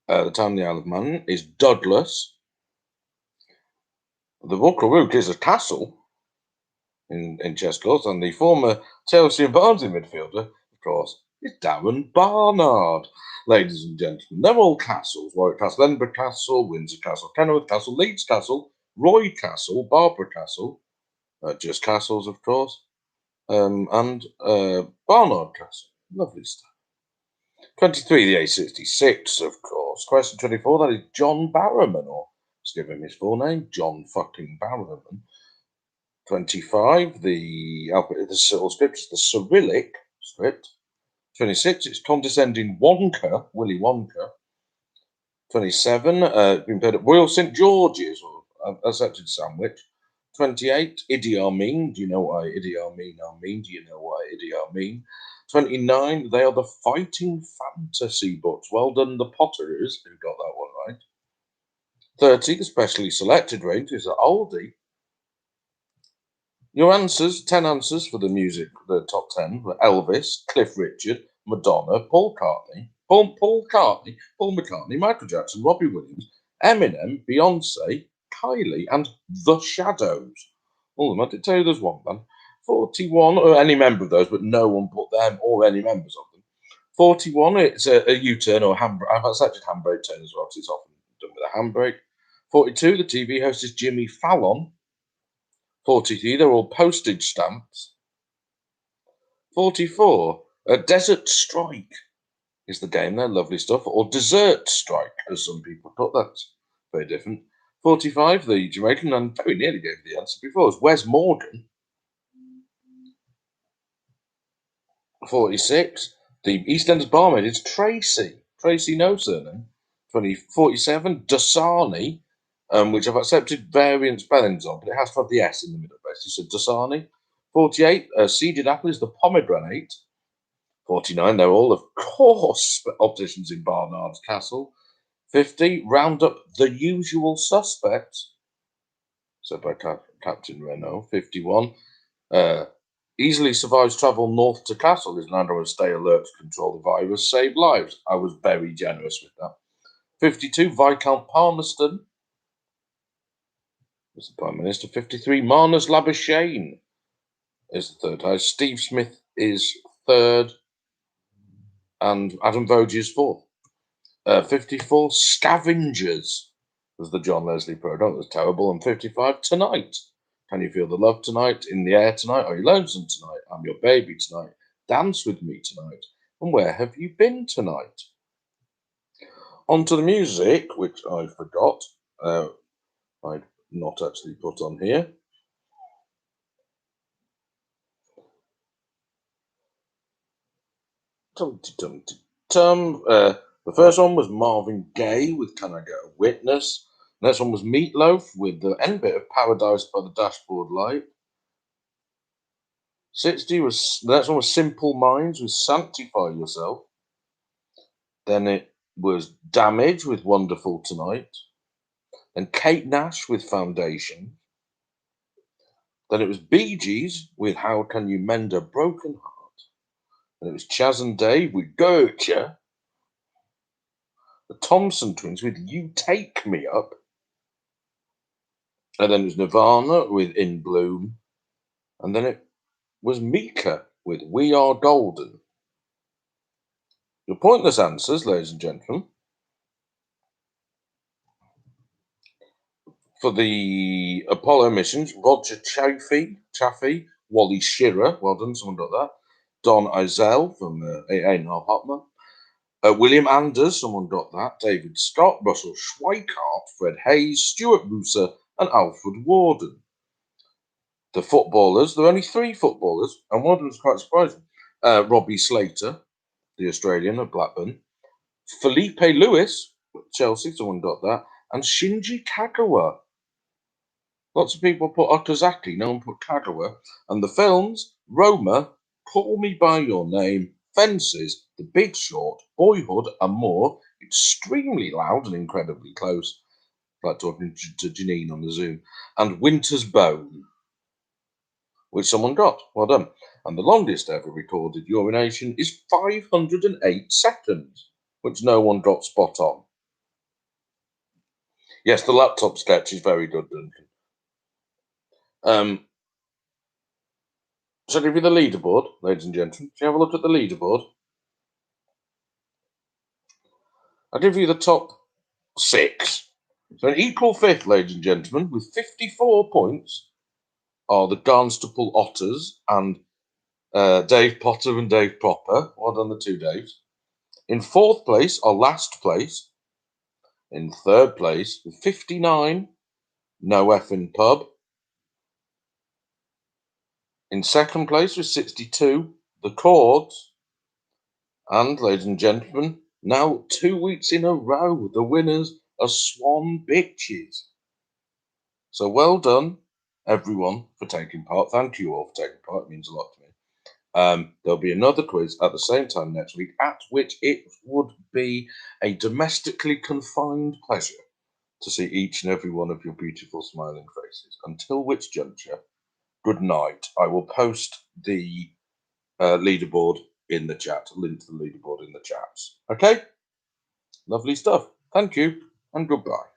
Speaker 1: The town in the Isle of Man is Douglas. The Rook is a castle in chess course, and the former Chelsea and Barnsley midfielder, of course, is Darren Barnard. Ladies and gentlemen, they're all castles: Warwick Castle, Edinburgh Castle, Windsor Castle, Kenilworth Castle, Leeds Castle, Roy Castle, Barbara Castle, just castles, of course, and Barnard Castle. Lovely stuff. 23, the A66, of course. Question 24, that is John Barrowman, or let's give him his full name, John fucking Barrowman. 25, the alphabet, the script is the Cyrillic script. 26, it's condescending Wonka, Willy Wonka. 27, been played at Royal St George's, or accepted sandwich. 28, Idi Amin. Do you know why Idi Amin mean? Do you know why Idi Amin? 29, they are the Fighting Fantasy books. Well done, the Potterers, who got that one right. 30, the specially selected range is an oldie. Your answers, 10 answers for the music, the top 10 were Elvis, Cliff Richard, Madonna, Paul McCartney, Michael Jackson, Robbie Williams, Eminem, Beyonce, Kylie, and The Shadows. All of them. I did tell you there's one band. 41, or any member of those, but no one put them or any members of them. 41, it's a U-turn or handbrake. I've accepted handbrake turn as well, because it's often done with a handbrake. 42, the TV host is Jimmy Fallon. 43, they're all postage stamps. 44, Desert Strike is the game there, lovely stuff. Or Desert Strike, as some people put. That's very different. 45, the Jamaican, and very nearly gave the answer before, is Wes Morgan. 46, the EastEnders barmaid is Tracy. Tracy, no surname. 47, Dasani, which I've accepted variant spellings on, but it has to have the S in the middle, basically. So Dasani. 48, seeded apple is the pomegranate. 49, they're all, of course, opticians in Barnard's Castle. 50, round up the usual suspects, said by Captain Renault. 51, easily survives travel north to Castle. His landlord will stay alert to control the virus, save lives. I was very generous with that. 52, Viscount Palmerston is the Prime Minister. 53, Marnus Labuschagne is the third highest. Steve Smith is third, and Adam Voge is fourth. 54, Scavengers was the John Leslie program. It was terrible. And 55, Tonight. Can you feel the love tonight? In the air tonight? Are you lonesome tonight? I'm your baby tonight. Dance with me tonight. And where have you been tonight? On to the music, which I forgot. I'd not actually put on here. The first one was Marvin Gaye with Can I Get a Witness? The next one was Meatloaf with the end bit of Paradise by the Dashboard Light. 60 was, the next one was Simple Minds with Sanctify Yourself. Then it was Damage with Wonderful Tonight. Then Kate Nash with Foundation. Then it was Bee Gees with How Can You Mend a Broken Heart. And it was Chaz and Dave with Gertcha. The Thompson Twins with You Take Me Up. And then it was Nirvana with In Bloom. And then it was Mika with We Are Golden. Your pointless answers, ladies and gentlemen. For the Apollo missions, Roger Chaffee, Wally Schirra, well done, someone got that. Don Eisel from 8.5 Hotman. William Anders, someone got that. David Scott, Russell Schweikart, Fred Hayes, Stuart Rooser, and Alfred Warden. The footballers, there were only 3 footballers, and one of them was quite surprising. Robbie Slater, the Australian of Blackburn. Felipe Lewis, Chelsea, someone got that. And Shinji Kagawa. Lots of people put Okazaki, no one put Kagawa. And the films, Roma, Call Me By Your Name, Fences, The Big Short, Boyhood, and more. Extremely loud and incredibly close. Like talking to Janine on the Zoom. And Winter's Bone, which someone got. Well done. And the longest ever recorded urination is 508 seconds, which no one got spot on. Yes, the laptop sketch is very good, Duncan. So I'll give you the leaderboard, ladies and gentlemen. Shall you have a look at the leaderboard? I'll give you the top 6. So an equal fifth, ladies and gentlemen, with 54 points are the Garnstaple Otters and Dave Potter and Dave Proper. Well done, the 2 Daves. In 4th place are Last Place. In 3rd place with 59, No Effin' Pub. In 2nd place with 62, The Chords. And, ladies and gentlemen, now 2 weeks in a row, the winners are Swan Bitches. So well done, everyone, for taking part. Thank you all for taking part. It means a lot to me. There'll be another quiz at the same time next week, at which it would be a domestically confined pleasure to see each and every one of your beautiful smiling faces. Until which juncture, good night. I will post the leaderboard in the chat, link to the leaderboard in the chats. Okay? Lovely stuff. Thank you, and goodbye.